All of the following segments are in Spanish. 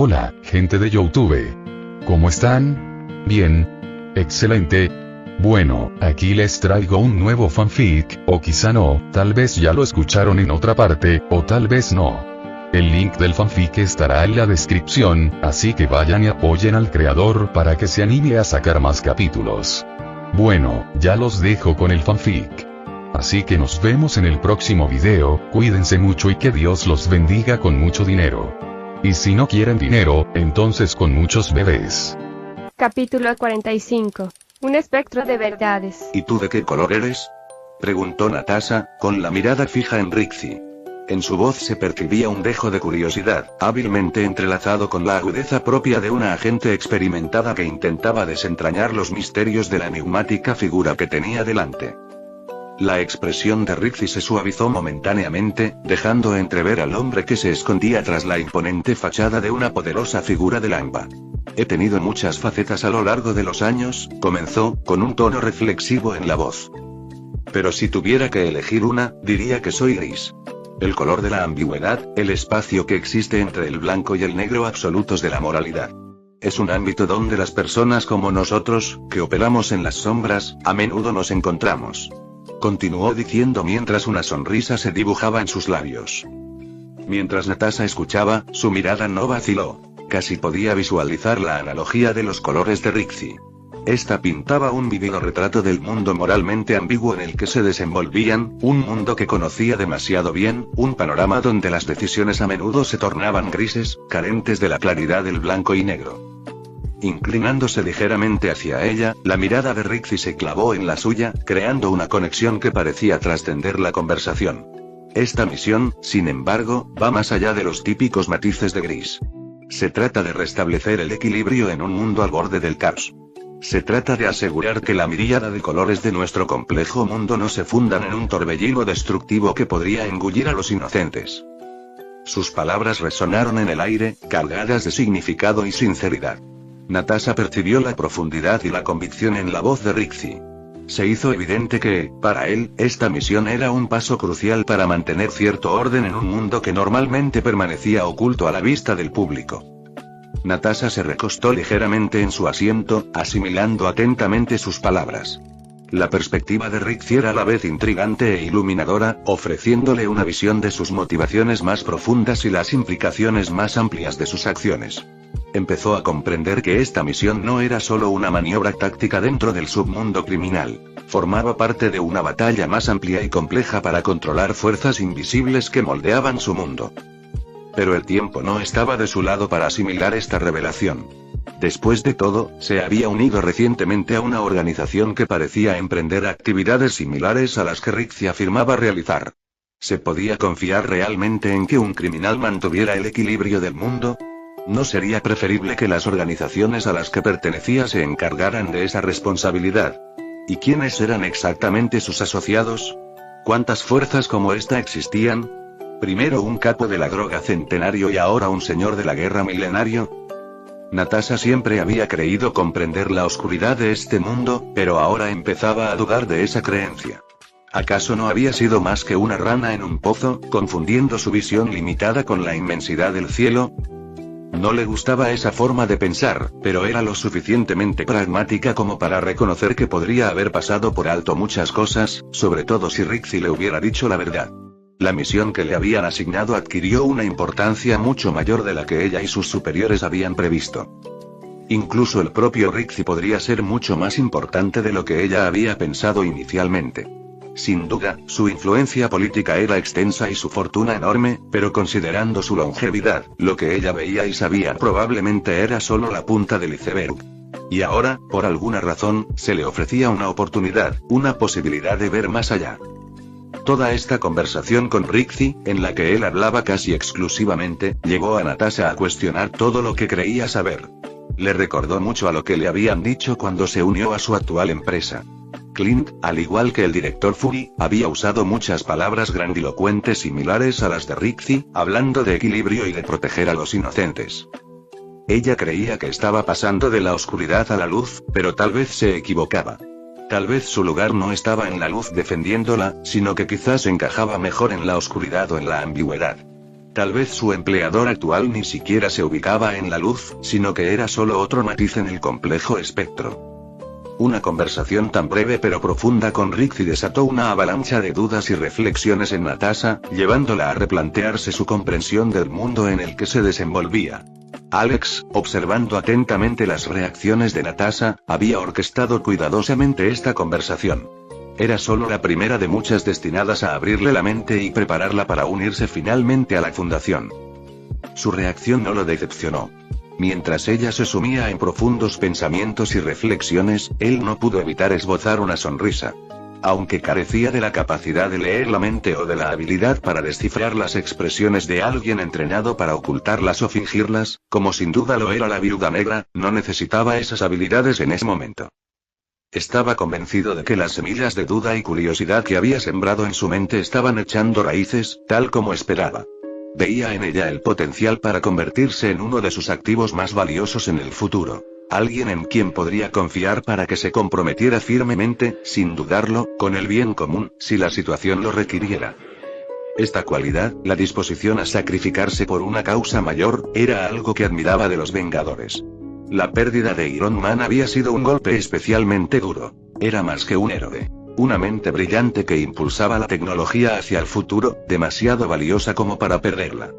Hola, gente de YouTube. ¿Cómo están? Bien. Excelente. Bueno, aquí les traigo un nuevo fanfic, o quizá no, tal vez ya lo escucharon en otra parte, o tal vez no. El link del fanfic estará en la descripción, así que vayan y apoyen al creador para que se anime a sacar más capítulos. Bueno, ya los dejo con el fanfic. Así que nos vemos en el próximo video, cuídense mucho y que Dios los bendiga con mucho dinero. Y si no quieren dinero, entonces con muchos bebés. Capítulo 45. Un espectro de verdades. ¿Y tú de qué color eres? Preguntó Natasha, con la mirada fija en Rixie. En su voz se percibía un dejo de curiosidad, hábilmente entrelazado con la agudeza propia de una agente experimentada que intentaba desentrañar los misterios de la enigmática figura que tenía delante. La expresión de Rixie se suavizó momentáneamente, dejando entrever al hombre que se escondía tras la imponente fachada de una poderosa figura de Lamba. He tenido muchas facetas a lo largo de los años, comenzó, con un tono reflexivo en la voz. Pero si tuviera que elegir una, diría que soy gris. El color de la ambigüedad, el espacio que existe entre el blanco y el negro absolutos de la moralidad. Es un ámbito donde las personas como nosotros, que operamos en las sombras, a menudo nos encontramos. Continuó diciendo mientras una sonrisa se dibujaba en sus labios. Mientras Natasha escuchaba, su mirada no vaciló. Casi podía visualizar la analogía de los colores de Rixie. Esta pintaba un vívido retrato del mundo moralmente ambiguo en el que se desenvolvían, un mundo que conocía demasiado bien, un panorama donde las decisiones a menudo se tornaban grises, carentes de la claridad del blanco y negro. Inclinándose ligeramente hacia ella, la mirada de Rixie se clavó en la suya, creando una conexión que parecía trascender la conversación. Esta misión, sin embargo, va más allá de los típicos matices de gris. Se trata de restablecer el equilibrio en un mundo al borde del caos. Se trata de asegurar que la miríada de colores de nuestro complejo mundo no se fundan en un torbellino destructivo que podría engullir a los inocentes. Sus palabras resonaron en el aire, cargadas de significado y sinceridad. Natasha percibió la profundidad y la convicción en la voz de Rixie. Se hizo evidente que, para él, esta misión era un paso crucial para mantener cierto orden en un mundo que normalmente permanecía oculto a la vista del público. Natasha se recostó ligeramente en su asiento, asimilando atentamente sus palabras. La perspectiva de Rixie era a la vez intrigante e iluminadora, ofreciéndole una visión de sus motivaciones más profundas y las implicaciones más amplias de sus acciones. Empezó a comprender que esta misión no era solo una maniobra táctica dentro del submundo criminal, formaba parte de una batalla más amplia y compleja para controlar fuerzas invisibles que moldeaban su mundo. Pero el tiempo no estaba de su lado para asimilar esta revelación. Después de todo, se había unido recientemente a una organización que parecía emprender actividades similares a las que Rixie afirmaba realizar. ¿Se podía confiar realmente en que un criminal mantuviera el equilibrio del mundo? ¿No sería preferible que las organizaciones a las que pertenecía se encargaran de esa responsabilidad? ¿Y quiénes eran exactamente sus asociados? ¿Cuántas fuerzas como esta existían? Primero un capo de la droga centenario y ahora un señor de la guerra milenario. Natasha siempre había creído comprender la oscuridad de este mundo, pero ahora empezaba a dudar de esa creencia. ¿Acaso no había sido más que una rana en un pozo, confundiendo su visión limitada con la inmensidad del cielo? No le gustaba esa forma de pensar, pero era lo suficientemente pragmática como para reconocer que podría haber pasado por alto muchas cosas, sobre todo si Rixie le hubiera dicho la verdad. La misión que le habían asignado adquirió una importancia mucho mayor de la que ella y sus superiores habían previsto. Incluso el propio Rixie podría ser mucho más importante de lo que ella había pensado inicialmente. Sin duda, su influencia política era extensa y su fortuna enorme, pero considerando su longevidad, lo que ella veía y sabía probablemente era solo la punta del iceberg. Y ahora, por alguna razón, se le ofrecía una oportunidad, una posibilidad de ver más allá. Toda esta conversación con Rixie, en la que él hablaba casi exclusivamente, llevó a Natasha a cuestionar todo lo que creía saber. Le recordó mucho a lo que le habían dicho cuando se unió a su actual empresa. Clint, al igual que el director Fury, había usado muchas palabras grandilocuentes similares a las de Rixie, hablando de equilibrio y de proteger a los inocentes. Ella creía que estaba pasando de la oscuridad a la luz, pero tal vez se equivocaba. Tal vez su lugar no estaba en la luz defendiéndola, sino que quizás encajaba mejor en la oscuridad o en la ambigüedad. Tal vez su empleador actual ni siquiera se ubicaba en la luz, sino que era solo otro matiz en el complejo espectro. Una conversación tan breve pero profunda con Rixie desató una avalancha de dudas y reflexiones en Natasha, llevándola a replantearse su comprensión del mundo en el que se desenvolvía. Alex, observando atentamente las reacciones de Natasha, había orquestado cuidadosamente esta conversación. Era solo la primera de muchas destinadas a abrirle la mente y prepararla para unirse finalmente a la fundación. Su reacción no lo decepcionó. Mientras ella se sumía en profundos pensamientos y reflexiones, él no pudo evitar esbozar una sonrisa. Aunque carecía de la capacidad de leer la mente o de la habilidad para descifrar las expresiones de alguien entrenado para ocultarlas o fingirlas, como sin duda lo era la Viuda Negra, no necesitaba esas habilidades en ese momento. Estaba convencido de que las semillas de duda y curiosidad que había sembrado en su mente estaban echando raíces, tal como esperaba. Veía en ella el potencial para convertirse en uno de sus activos más valiosos en el futuro. Alguien en quien podría confiar para que se comprometiera firmemente, sin dudarlo, con el bien común, si la situación lo requiriera. Esta cualidad, la disposición a sacrificarse por una causa mayor, era algo que admiraba de los Vengadores. La pérdida de Iron Man había sido un golpe especialmente duro. Era más que un héroe. Una mente brillante que impulsaba la tecnología hacia el futuro, demasiado valiosa como para perderla.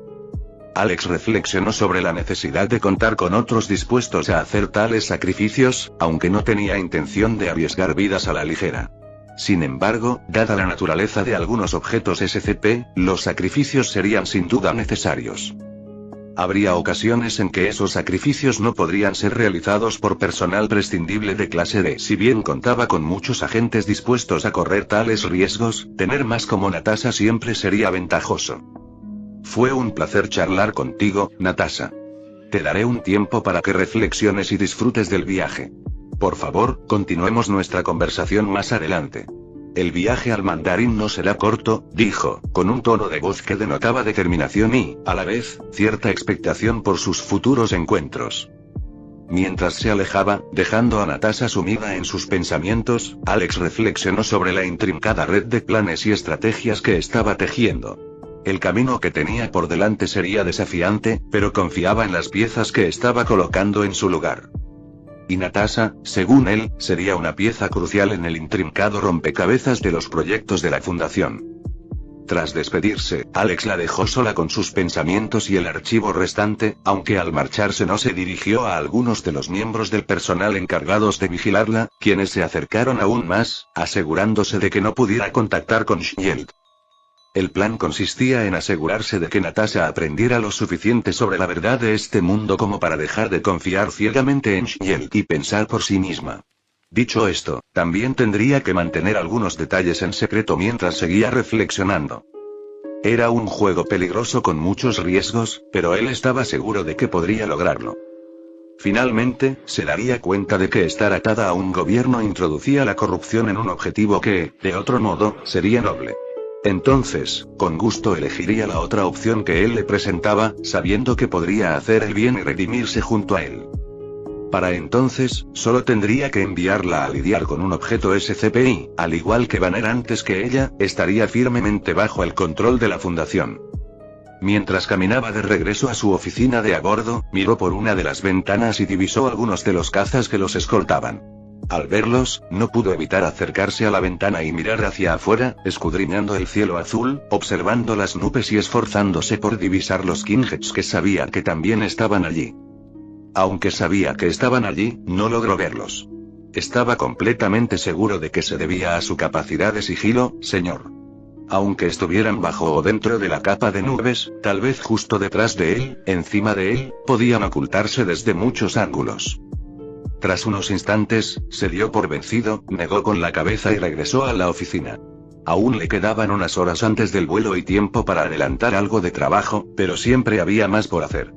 Alex reflexionó sobre la necesidad de contar con otros dispuestos a hacer tales sacrificios, aunque no tenía intención de arriesgar vidas a la ligera. Sin embargo, dada la naturaleza de algunos objetos SCP, los sacrificios serían sin duda necesarios. Habría ocasiones en que esos sacrificios no podrían ser realizados por personal prescindible de clase D. Si bien contaba con muchos agentes dispuestos a correr tales riesgos, tener más como Natasha siempre sería ventajoso. Fue un placer charlar contigo, Natasha. Te daré un tiempo para que reflexiones y disfrutes del viaje. Por favor, continuemos nuestra conversación más adelante. El viaje al mandarín no será corto, dijo, con un tono de voz que denotaba determinación y, a la vez, cierta expectación por sus futuros encuentros. Mientras se alejaba, dejando a Natasha sumida en sus pensamientos, Alex reflexionó sobre la intrincada red de planes y estrategias que estaba tejiendo. El camino que tenía por delante sería desafiante, pero confiaba en las piezas que estaba colocando en su lugar. Y Natasha, según él, sería una pieza crucial en el intrincado rompecabezas de los proyectos de la Fundación. Tras despedirse, Alex la dejó sola con sus pensamientos y el archivo restante, aunque al marcharse no se dirigió a algunos de los miembros del personal encargados de vigilarla, quienes se acercaron aún más, asegurándose de que no pudiera contactar con Shield. El plan consistía en asegurarse de que Natasha aprendiera lo suficiente sobre la verdad de este mundo como para dejar de confiar ciegamente en Shield y pensar por sí misma. Dicho esto, también tendría que mantener algunos detalles en secreto mientras seguía reflexionando. Era un juego peligroso con muchos riesgos, pero él estaba seguro de que podría lograrlo. Finalmente, se daría cuenta de que estar atada a un gobierno introducía la corrupción en un objetivo que, de otro modo, sería noble. Entonces, con gusto elegiría la otra opción que él le presentaba, sabiendo que podría hacer el bien y redimirse junto a él. Para entonces, solo tendría que enviarla a lidiar con un objeto SCP-y, al igual que Banner antes que ella, estaría firmemente bajo el control de la Fundación. Mientras caminaba de regreso a su oficina de a bordo, miró por una de las ventanas y divisó algunos de los cazas que los escoltaban. Al verlos, no pudo evitar acercarse a la ventana y mirar hacia afuera, escudriñando el cielo azul, observando las nubes y esforzándose por divisar los Kinjets que sabía que también estaban allí. Aunque sabía que estaban allí, no logró verlos. Estaba completamente seguro de que se debía a su capacidad de sigilo, señor. Aunque estuvieran bajo o dentro de la capa de nubes, tal vez justo detrás de él, encima de él, podían ocultarse desde muchos ángulos. Tras unos instantes, se dio por vencido, negó con la cabeza y regresó a la oficina. Aún le quedaban unas horas antes del vuelo y tiempo para adelantar algo de trabajo, pero siempre había más por hacer.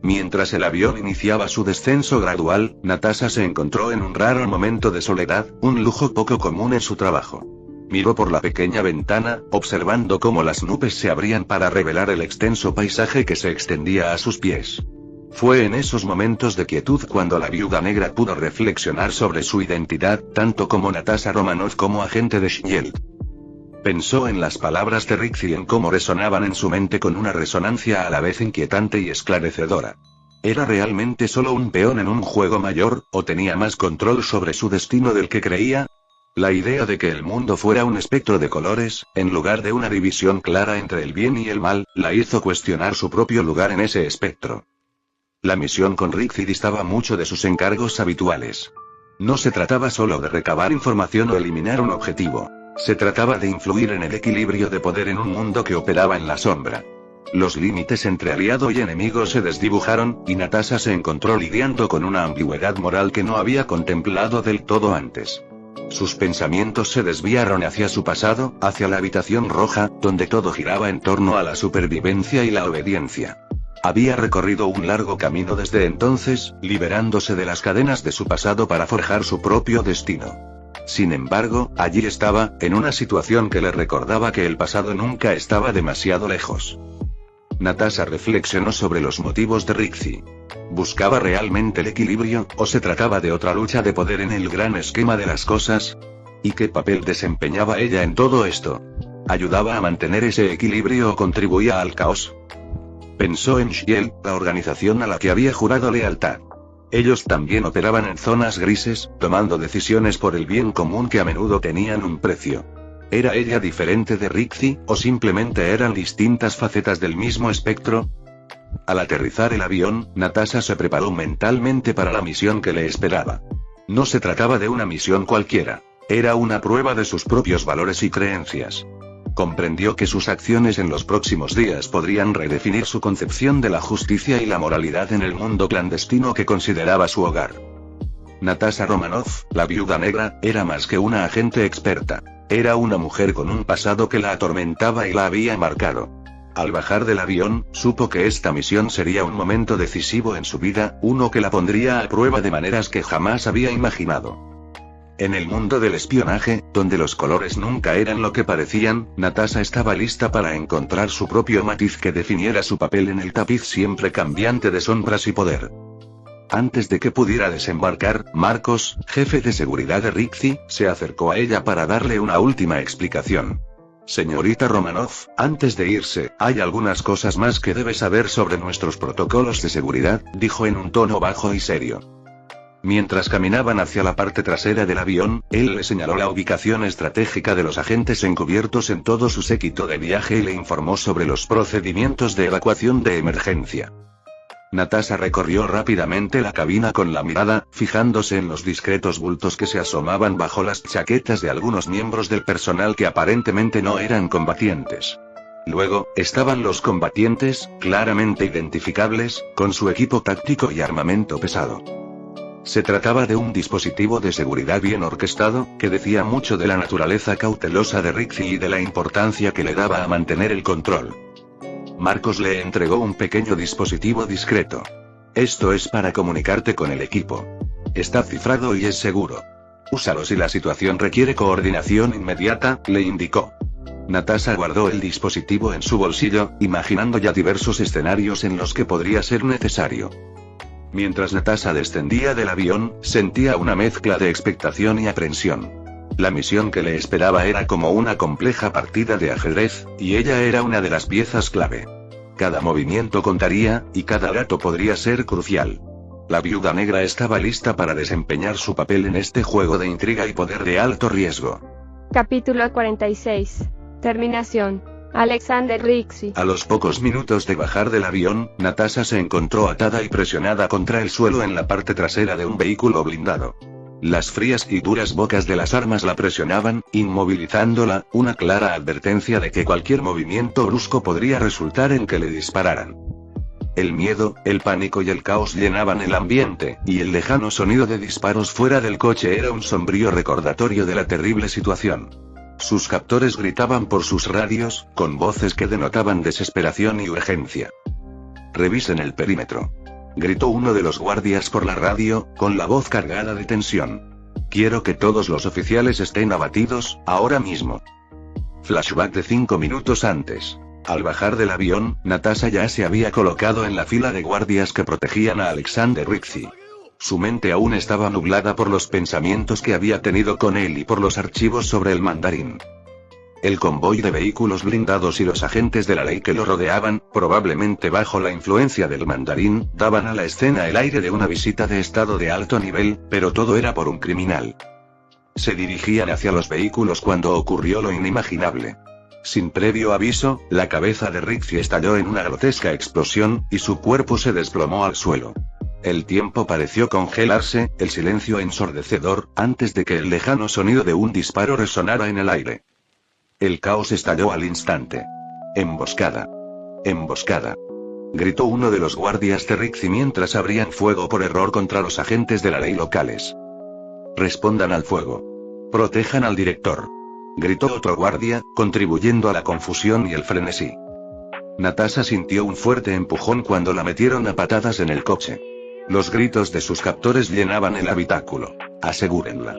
Mientras el avión iniciaba su descenso gradual, Natasha se encontró en un raro momento de soledad, un lujo poco común en su trabajo. Miró por la pequeña ventana, observando cómo las nubes se abrían para revelar el extenso paisaje que se extendía a sus pies. Fue en esos momentos de quietud cuando la Viuda Negra pudo reflexionar sobre su identidad, tanto como Natasha Romanoff como agente de Shield. Pensó en las palabras de Rixie y en cómo resonaban en su mente con una resonancia a la vez inquietante y esclarecedora. ¿Era realmente solo un peón en un juego mayor, o tenía más control sobre su destino del que creía? La idea de que el mundo fuera un espectro de colores, en lugar de una división clara entre el bien y el mal, la hizo cuestionar su propio lugar en ese espectro. La misión con Rixie distaba mucho de sus encargos habituales. No se trataba solo de recabar información o eliminar un objetivo. Se trataba de influir en el equilibrio de poder en un mundo que operaba en la sombra. Los límites entre aliado y enemigo se desdibujaron, y Natasha se encontró lidiando con una ambigüedad moral que no había contemplado del todo antes. Sus pensamientos se desviaron hacia su pasado, hacia la habitación roja, donde todo giraba en torno a la supervivencia y la obediencia. Había recorrido un largo camino desde entonces, liberándose de las cadenas de su pasado para forjar su propio destino. Sin embargo, allí estaba, en una situación que le recordaba que el pasado nunca estaba demasiado lejos. Natasha reflexionó sobre los motivos de Rixie. ¿Buscaba realmente el equilibrio, o se trataba de otra lucha de poder en el gran esquema de las cosas? ¿Y qué papel desempeñaba ella en todo esto? ¿Ayudaba a mantener ese equilibrio o contribuía al caos? Pensó en Shield, la organización a la que había jurado lealtad. Ellos también operaban en zonas grises, tomando decisiones por el bien común que a menudo tenían un precio. ¿Era ella diferente de Rixie, o simplemente eran distintas facetas del mismo espectro? Al aterrizar el avión, Natasha se preparó mentalmente para la misión que le esperaba. No se trataba de una misión cualquiera. Era una prueba de sus propios valores y creencias. Comprendió que sus acciones en los próximos días podrían redefinir su concepción de la justicia y la moralidad en el mundo clandestino que consideraba su hogar. Natasha Romanoff, la viuda negra, era más que una agente experta. Era una mujer con un pasado que la atormentaba y la había marcado. Al bajar del avión, supo que esta misión sería un momento decisivo en su vida, uno que la pondría a prueba de maneras que jamás había imaginado. En el mundo del espionaje, donde los colores nunca eran lo que parecían, Natasha estaba lista para encontrar su propio matiz que definiera su papel en el tapiz siempre cambiante de sombras y poder. Antes de que pudiera desembarcar, Marcos, jefe de seguridad de Rixie, se acercó a ella para darle una última explicación. Señorita Romanoff, antes de irse, hay algunas cosas más que debe saber sobre nuestros protocolos de seguridad, dijo en un tono bajo y serio. Mientras caminaban hacia la parte trasera del avión, él le señaló la ubicación estratégica de los agentes encubiertos en todo su séquito de viaje y le informó sobre los procedimientos de evacuación de emergencia. Natasha recorrió rápidamente la cabina con la mirada, fijándose en los discretos bultos que se asomaban bajo las chaquetas de algunos miembros del personal que aparentemente no eran combatientes. Luego, estaban los combatientes, claramente identificables, con su equipo táctico y armamento pesado. Se trataba de un dispositivo de seguridad bien orquestado, que decía mucho de la naturaleza cautelosa de Rixie y de la importancia que le daba a mantener el control. Marcos le entregó un pequeño dispositivo discreto. Esto es para comunicarte con el equipo. Está cifrado y es seguro. Úsalo si la situación requiere coordinación inmediata, le indicó. Natasha guardó el dispositivo en su bolsillo, imaginando ya diversos escenarios en los que podría ser necesario. Mientras Natasha descendía del avión, sentía una mezcla de expectación y aprensión. La misión que le esperaba era como una compleja partida de ajedrez, y ella era una de las piezas clave. Cada movimiento contaría, y cada dato podría ser crucial. La viuda negra estaba lista para desempeñar su papel en este juego de intriga y poder de alto riesgo. Capítulo 46. Terminación. Alexander Rixie. A los pocos minutos de bajar del avión, Natasha se encontró atada y presionada contra el suelo en la parte trasera de un vehículo blindado. Las frías y duras bocas de las armas la presionaban, inmovilizándola, una clara advertencia de que cualquier movimiento brusco podría resultar en que le dispararan. El miedo, el pánico y el caos llenaban el ambiente, y el lejano sonido de disparos fuera del coche era un sombrío recordatorio de la terrible situación. Sus captores gritaban por sus radios, con voces que denotaban desesperación y urgencia. «Revisen el perímetro», gritó uno de los guardias por la radio, con la voz cargada de tensión. «Quiero que todos los oficiales estén abatidos, ahora mismo». Flashback de 5 minutos antes. Al bajar del avión, Natasha ya se había colocado en la fila de guardias que protegían a Alexander Rixie. Su mente aún estaba nublada por los pensamientos que había tenido con él y por los archivos sobre el mandarín. El convoy de vehículos blindados y los agentes de la ley que lo rodeaban, probablemente bajo la influencia del mandarín, daban a la escena el aire de una visita de estado de alto nivel, pero todo era por un criminal. Se dirigían hacia los vehículos cuando ocurrió lo inimaginable. Sin previo aviso, la cabeza de Rixie estalló en una grotesca explosión, y su cuerpo se desplomó al suelo. El tiempo pareció congelarse, el silencio ensordecedor, antes de que el lejano sonido de un disparo resonara en el aire. El caos estalló al instante. «Emboscada. Emboscada», gritó uno de los guardias de Rixie mientras abrían fuego por error contra los agentes de la ley locales. «Respondan al fuego. Protejan al director», gritó otro guardia, contribuyendo a la confusión y el frenesí. Natasha sintió un fuerte empujón cuando la metieron a patadas en el coche. Los gritos de sus captores llenaban el habitáculo. «Asegúrenla.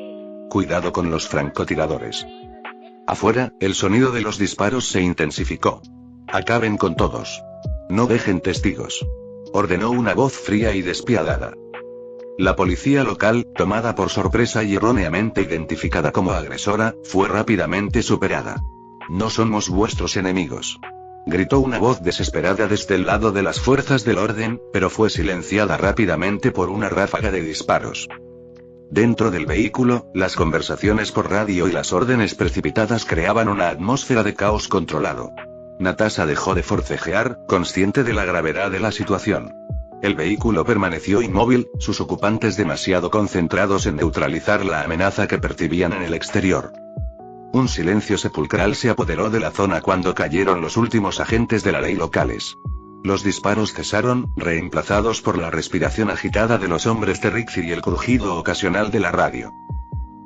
Cuidado con los francotiradores». Afuera, el sonido de los disparos se intensificó. «Acaben con todos. No dejen testigos», ordenó una voz fría y despiadada. La policía local, tomada por sorpresa y erróneamente identificada como agresora, fue rápidamente superada. «No somos vuestros enemigos», gritó una voz desesperada desde el lado de las fuerzas del orden, pero fue silenciada rápidamente por una ráfaga de disparos. Dentro del vehículo, las conversaciones por radio y las órdenes precipitadas creaban una atmósfera de caos controlado. Natasha dejó de forcejear, consciente de la gravedad de la situación. El vehículo permaneció inmóvil, sus ocupantes demasiado concentrados en neutralizar la amenaza que percibían en el exterior. Un silencio sepulcral se apoderó de la zona cuando cayeron los últimos agentes de la ley locales. Los disparos cesaron, reemplazados por la respiración agitada de los hombres de Rixie y el crujido ocasional de la radio.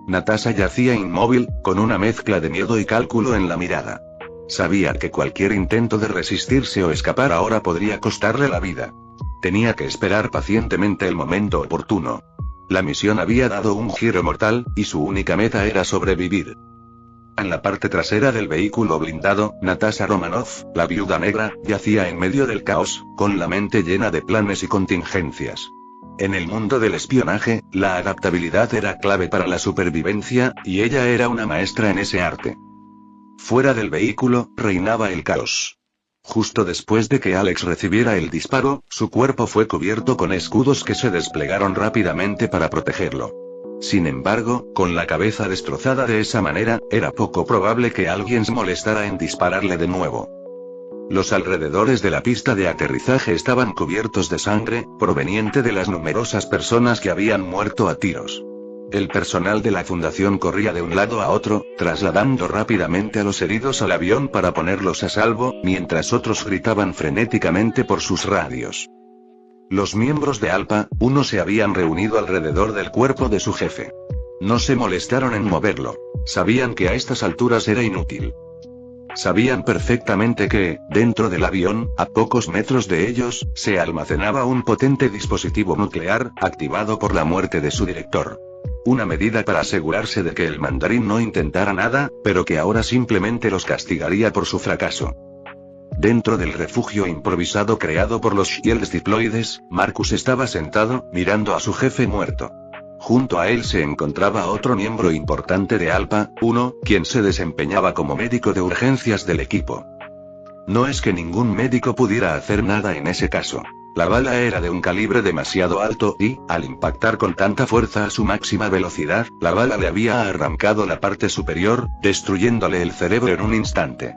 Natasha yacía inmóvil, con una mezcla de miedo y cálculo en la mirada. Sabía que cualquier intento de resistirse o escapar ahora podría costarle la vida. Tenía que esperar pacientemente el momento oportuno. La misión había dado un giro mortal, y su única meta era sobrevivir. En la parte trasera del vehículo blindado, Natasha Romanoff, la viuda negra, yacía en medio del caos, con la mente llena de planes y contingencias. En el mundo del espionaje, la adaptabilidad era clave para la supervivencia, y ella era una maestra en ese arte. Fuera del vehículo, reinaba el caos. Justo después de que Alex recibiera el disparo, su cuerpo fue cubierto con escudos que se desplegaron rápidamente para protegerlo. Sin embargo, con la cabeza destrozada de esa manera, era poco probable que alguien se molestara en dispararle de nuevo. Los alrededores de la pista de aterrizaje estaban cubiertos de sangre, proveniente de las numerosas personas que habían muerto a tiros. El personal de la fundación corría de un lado a otro, trasladando rápidamente a los heridos al avión para ponerlos a salvo, mientras otros gritaban frenéticamente por sus radios. Los miembros de Alpha 1 se habían reunido alrededor del cuerpo de su jefe. No se molestaron en moverlo. Sabían que a estas alturas era inútil. Sabían perfectamente que, dentro del avión, a pocos metros de ellos, se almacenaba un potente dispositivo nuclear, activado por la muerte de su director. Una medida para asegurarse de que el mandarín no intentara nada, pero que ahora simplemente los castigaría por su fracaso. Dentro del refugio improvisado creado por los Shields diploides, Marcus estaba sentado, mirando a su jefe muerto. Junto a él se encontraba otro miembro importante de Alpha 1, quien se desempeñaba como médico de urgencias del equipo. No es que ningún médico pudiera hacer nada en ese caso. La bala era de un calibre demasiado alto y, al impactar con tanta fuerza a su máxima velocidad, la bala le había arrancado la parte superior, destruyéndole el cerebro en un instante.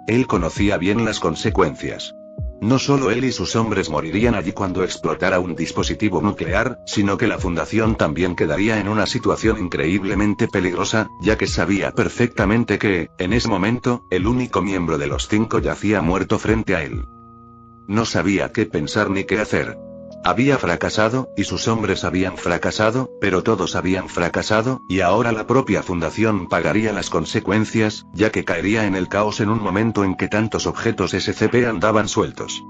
Él conocía bien las consecuencias. No solo él y sus hombres morirían allí cuando explotara un dispositivo nuclear, sino que la fundación también quedaría en una situación increíblemente peligrosa, ya que sabía perfectamente que, en ese momento, el único miembro de los 5 yacía muerto frente a él. No sabía qué pensar ni qué hacer. Había fracasado, y sus hombres habían fracasado, pero todos habían fracasado, y ahora la propia fundación pagaría las consecuencias, ya que caería en el caos en un momento en que tantos objetos SCP andaban sueltos.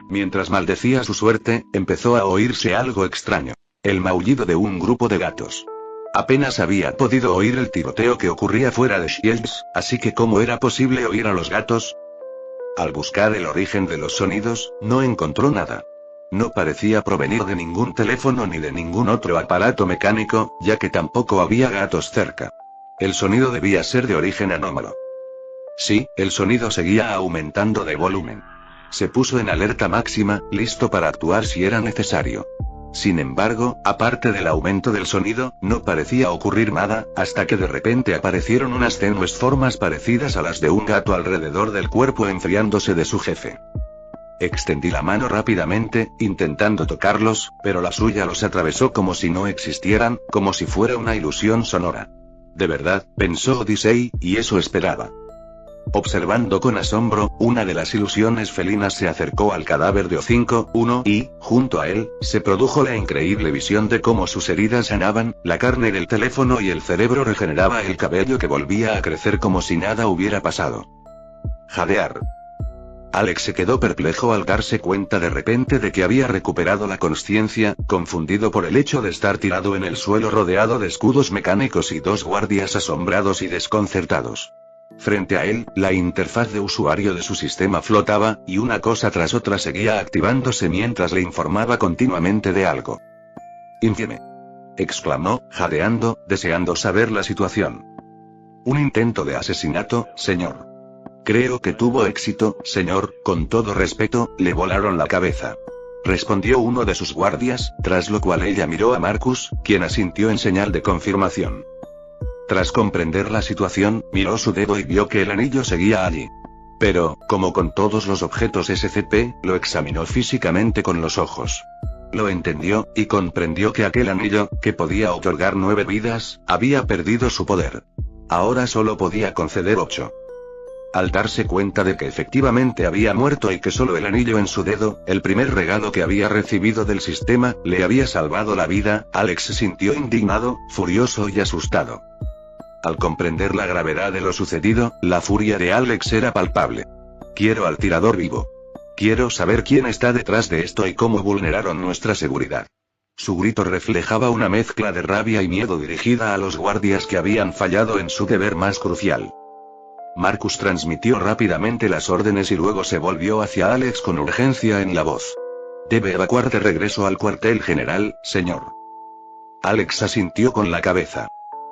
Mientras maldecía su suerte, empezó a oírse algo extraño. El maullido de un grupo de gatos. Apenas había podido oír el tiroteo que ocurría fuera de Shields, así que ¿cómo era posible oír a los gatos? Al buscar el origen de los sonidos, no encontró nada. No parecía provenir de ningún teléfono ni de ningún otro aparato mecánico, ya que tampoco había gatos cerca. El sonido debía ser de origen anómalo. Sí, el sonido seguía aumentando de volumen. Se puso en alerta máxima, listo para actuar si era necesario. Sin embargo, aparte del aumento del sonido, no parecía ocurrir nada, hasta que de repente aparecieron unas tenues formas parecidas a las de un gato alrededor del cuerpo enfriándose de su jefe. Extendí la mano rápidamente, intentando tocarlos, pero la suya los atravesó como si no existieran, como si fuera una ilusión sonora. De verdad, pensó Odyssey, y eso esperaba. Observando con asombro, una de las ilusiones felinas se acercó al cadáver de O5-1 y, junto a él, se produjo la increíble visión de cómo sus heridas sanaban, la carne del teléfono y el cerebro regeneraba el cabello que volvía a crecer como si nada hubiera pasado. Jadear. Alex se quedó perplejo al darse cuenta de repente de que había recuperado la consciencia, confundido por el hecho de estar tirado en el suelo rodeado de escudos mecánicos y dos guardias asombrados y desconcertados. Frente a él, la interfaz de usuario de su sistema flotaba, y una cosa tras otra seguía activándose mientras le informaba continuamente de algo. «Infieme», exclamó, jadeando, deseando saber la situación. «Un intento de asesinato, señor». «Creo que tuvo éxito, señor, con todo respeto, le volaron la cabeza», respondió uno de sus guardias, tras lo cual ella miró a Marcus, quien asintió en señal de confirmación. Tras comprender la situación, miró su dedo y vio que el anillo seguía allí. Pero, como con todos los objetos SCP, lo examinó físicamente con los ojos. Lo entendió, y comprendió que aquel anillo, que podía otorgar 9 vidas, había perdido su poder. Ahora solo podía conceder 8. Al darse cuenta de que efectivamente había muerto y que solo el anillo en su dedo, el primer regalo que había recibido del sistema, le había salvado la vida, Alex se sintió indignado, furioso y asustado. Al comprender la gravedad de lo sucedido, la furia de Alex era palpable. «Quiero al tirador vivo. Quiero saber quién está detrás de esto y cómo vulneraron nuestra seguridad». Su grito reflejaba una mezcla de rabia y miedo dirigida a los guardias que habían fallado en su deber más crucial. Marcus transmitió rápidamente las órdenes y luego se volvió hacia Alex con urgencia en la voz. «Debe evacuar de regreso al cuartel general, señor». Alex asintió con la cabeza.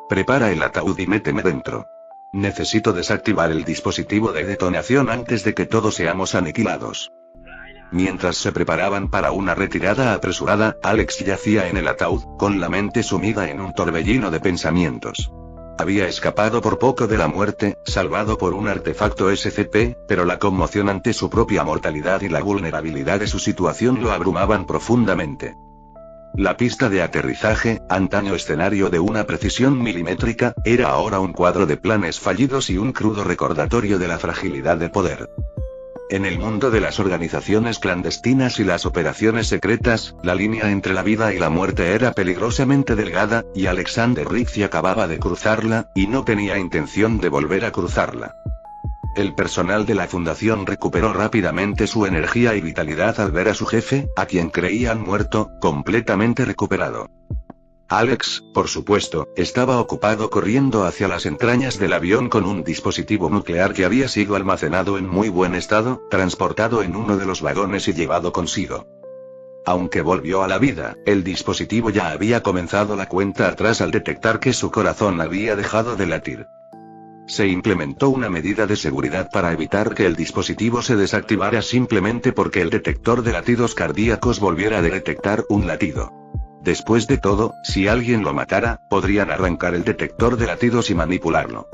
«Prepara el ataúd y méteme dentro. Necesito desactivar el dispositivo de detonación antes de que todos seamos aniquilados». Mientras se preparaban para una retirada apresurada, Alex yacía en el ataúd, con la mente sumida en un torbellino de pensamientos. Había escapado por poco de la muerte, salvado por un artefacto SCP, pero la conmoción ante su propia mortalidad y la vulnerabilidad de su situación lo abrumaban profundamente. La pista de aterrizaje, antaño escenario de una precisión milimétrica, era ahora un cuadro de planes fallidos y un crudo recordatorio de la fragilidad del poder. En el mundo de las organizaciones clandestinas y las operaciones secretas, la línea entre la vida y la muerte era peligrosamente delgada, y Alexander Rixey acababa de cruzarla, y no tenía intención de volver a cruzarla. El personal de la fundación recuperó rápidamente su energía y vitalidad al ver a su jefe, a quien creían muerto, completamente recuperado. Alex, por supuesto, estaba ocupado corriendo hacia las entrañas del avión con un dispositivo nuclear que había sido almacenado en muy buen estado, transportado en uno de los vagones y llevado consigo. Aunque volvió a la vida, el dispositivo ya había comenzado la cuenta atrás al detectar que su corazón había dejado de latir. Se implementó una medida de seguridad para evitar que el dispositivo se desactivara simplemente porque el detector de latidos cardíacos volviera a detectar un latido. Después de todo, si alguien lo matara, podrían arrancar el detector de latidos y manipularlo.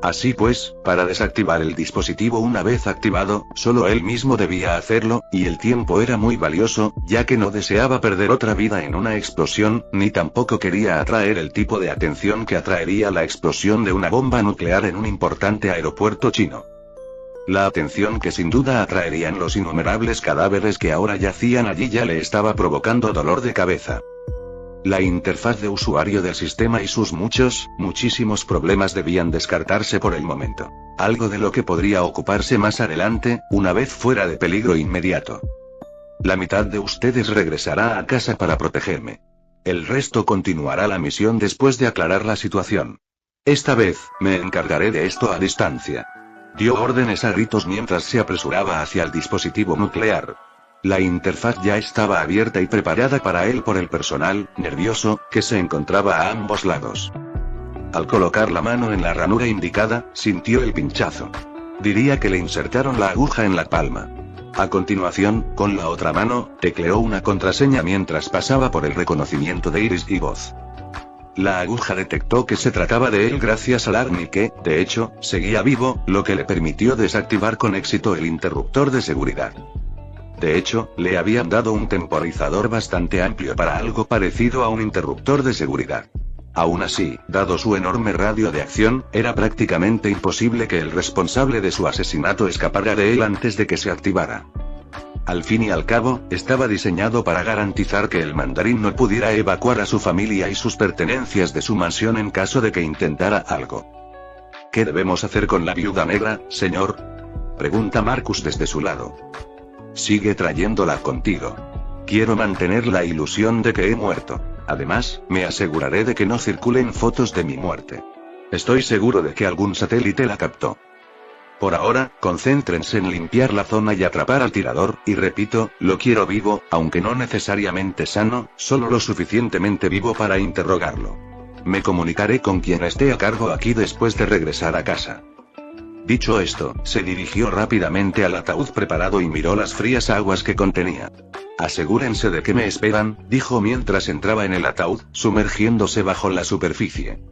Así pues, para desactivar el dispositivo una vez activado, solo él mismo debía hacerlo, y el tiempo era muy valioso, ya que no deseaba perder otra vida en una explosión, ni tampoco quería atraer el tipo de atención que atraería la explosión de una bomba nuclear en un importante aeropuerto chino. La atención que sin duda atraerían los innumerables cadáveres que ahora yacían allí ya le estaba provocando dolor de cabeza. La interfaz de usuario del sistema y sus muchísimos problemas debían descartarse por el momento. Algo de lo que podría ocuparse más adelante, una vez fuera de peligro inmediato. La mitad de ustedes regresará a casa para protegerme. El resto continuará la misión después de aclarar la situación. Esta vez, me encargaré de esto a distancia. Dio órdenes a gritos mientras se apresuraba hacia el dispositivo nuclear. La interfaz ya estaba abierta y preparada para él por el personal, nervioso, que se encontraba a ambos lados. Al colocar la mano en la ranura indicada, sintió el pinchazo. Diría que le insertaron la aguja en la palma. A continuación, con la otra mano, tecleó una contraseña mientras pasaba por el reconocimiento de iris y voz. La aguja detectó que se trataba de él gracias al ARN y que, de hecho, seguía vivo, lo que le permitió desactivar con éxito el interruptor de seguridad. De hecho, le habían dado un temporizador bastante amplio para algo parecido a un interruptor de seguridad. Aún así, dado su enorme radio de acción, era prácticamente imposible que el responsable de su asesinato escapara de él antes de que se activara. Al fin y al cabo, estaba diseñado para garantizar que el mandarín no pudiera evacuar a su familia y sus pertenencias de su mansión en caso de que intentara algo. ¿Qué debemos hacer con la viuda negra, señor?, pregunta Marcus desde su lado. Sigue trayéndola contigo. Quiero mantener la ilusión de que he muerto. Además, me aseguraré de que no circulen fotos de mi muerte. Estoy seguro de que algún satélite la captó. Por ahora, concéntrense en limpiar la zona y atrapar al tirador, y repito, lo quiero vivo, aunque no necesariamente sano, solo lo suficientemente vivo para interrogarlo. Me comunicaré con quien esté a cargo aquí después de regresar a casa. Dicho esto, se dirigió rápidamente al ataúd preparado y miró las frías aguas que contenía. Asegúrense de que me esperan, dijo mientras entraba en el ataúd, sumergiéndose bajo la superficie.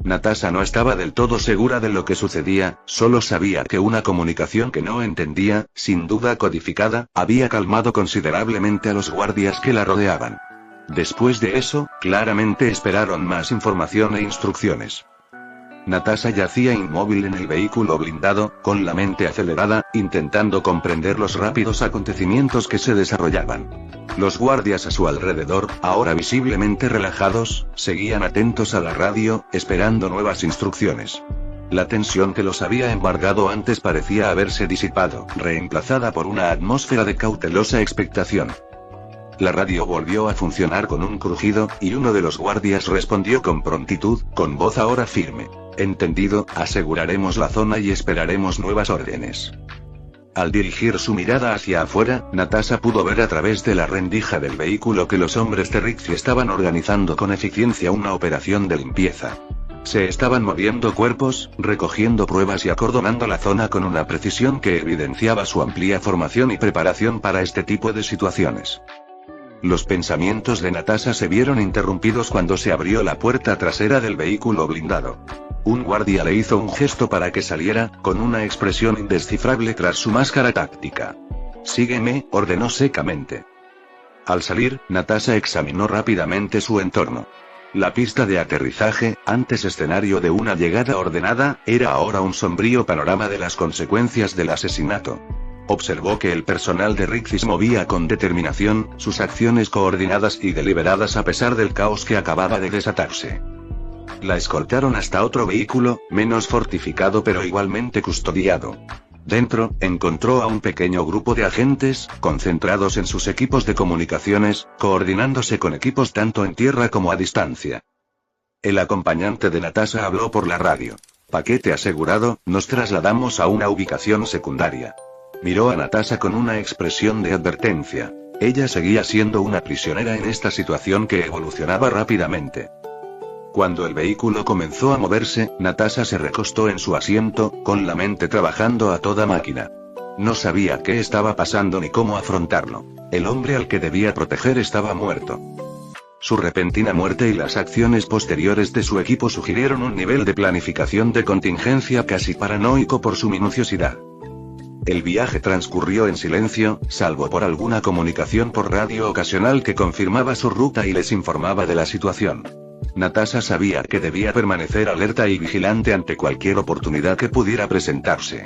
Natasha no estaba del todo segura de lo que sucedía, solo sabía que una comunicación que no entendía, sin duda codificada, había calmado considerablemente a los guardias que la rodeaban. Después de eso, claramente esperaron más información e instrucciones. Natasha yacía inmóvil en el vehículo blindado, con la mente acelerada, intentando comprender los rápidos acontecimientos que se desarrollaban. Los guardias a su alrededor, ahora visiblemente relajados, seguían atentos a la radio, esperando nuevas instrucciones. La tensión que los había embargado antes parecía haberse disipado, reemplazada por una atmósfera de cautelosa expectación. La radio volvió a funcionar con un crujido, y uno de los guardias respondió con prontitud, con voz ahora firme. Entendido, aseguraremos la zona y esperaremos nuevas órdenes. Al dirigir su mirada hacia afuera, Natasha pudo ver a través de la rendija del vehículo que los hombres de Rixie estaban organizando con eficiencia una operación de limpieza. Se estaban moviendo cuerpos, recogiendo pruebas y acordonando la zona con una precisión que evidenciaba su amplia formación y preparación para este tipo de situaciones. Los pensamientos de Natasha se vieron interrumpidos cuando se abrió la puerta trasera del vehículo blindado. Un guardia le hizo un gesto para que saliera, con una expresión indescifrable tras su máscara táctica. «Sígueme», ordenó secamente. Al salir, Natasha examinó rápidamente su entorno. La pista de aterrizaje, antes escenario de una llegada ordenada, era ahora un sombrío panorama de las consecuencias del asesinato. Observó que el personal de Rixie movía con determinación, sus acciones coordinadas y deliberadas a pesar del caos que acababa de desatarse. La escoltaron hasta otro vehículo, menos fortificado pero igualmente custodiado. Dentro, encontró a un pequeño grupo de agentes, concentrados en sus equipos de comunicaciones, coordinándose con equipos tanto en tierra como a distancia. El acompañante de Natasha habló por la radio. «Paquete asegurado, nos trasladamos a una ubicación secundaria». Miró a Natasha con una expresión de advertencia. Ella seguía siendo una prisionera en esta situación que evolucionaba rápidamente. Cuando el vehículo comenzó a moverse, Natasha se recostó en su asiento, con la mente trabajando a toda máquina. No sabía qué estaba pasando ni cómo afrontarlo. El hombre al que debía proteger estaba muerto. Su repentina muerte y las acciones posteriores de su equipo sugirieron un nivel de planificación de contingencia casi paranoico por su minuciosidad. El viaje transcurrió en silencio, salvo por alguna comunicación por radio ocasional que confirmaba su ruta y les informaba de la situación. Natasha sabía que debía permanecer alerta y vigilante ante cualquier oportunidad que pudiera presentarse.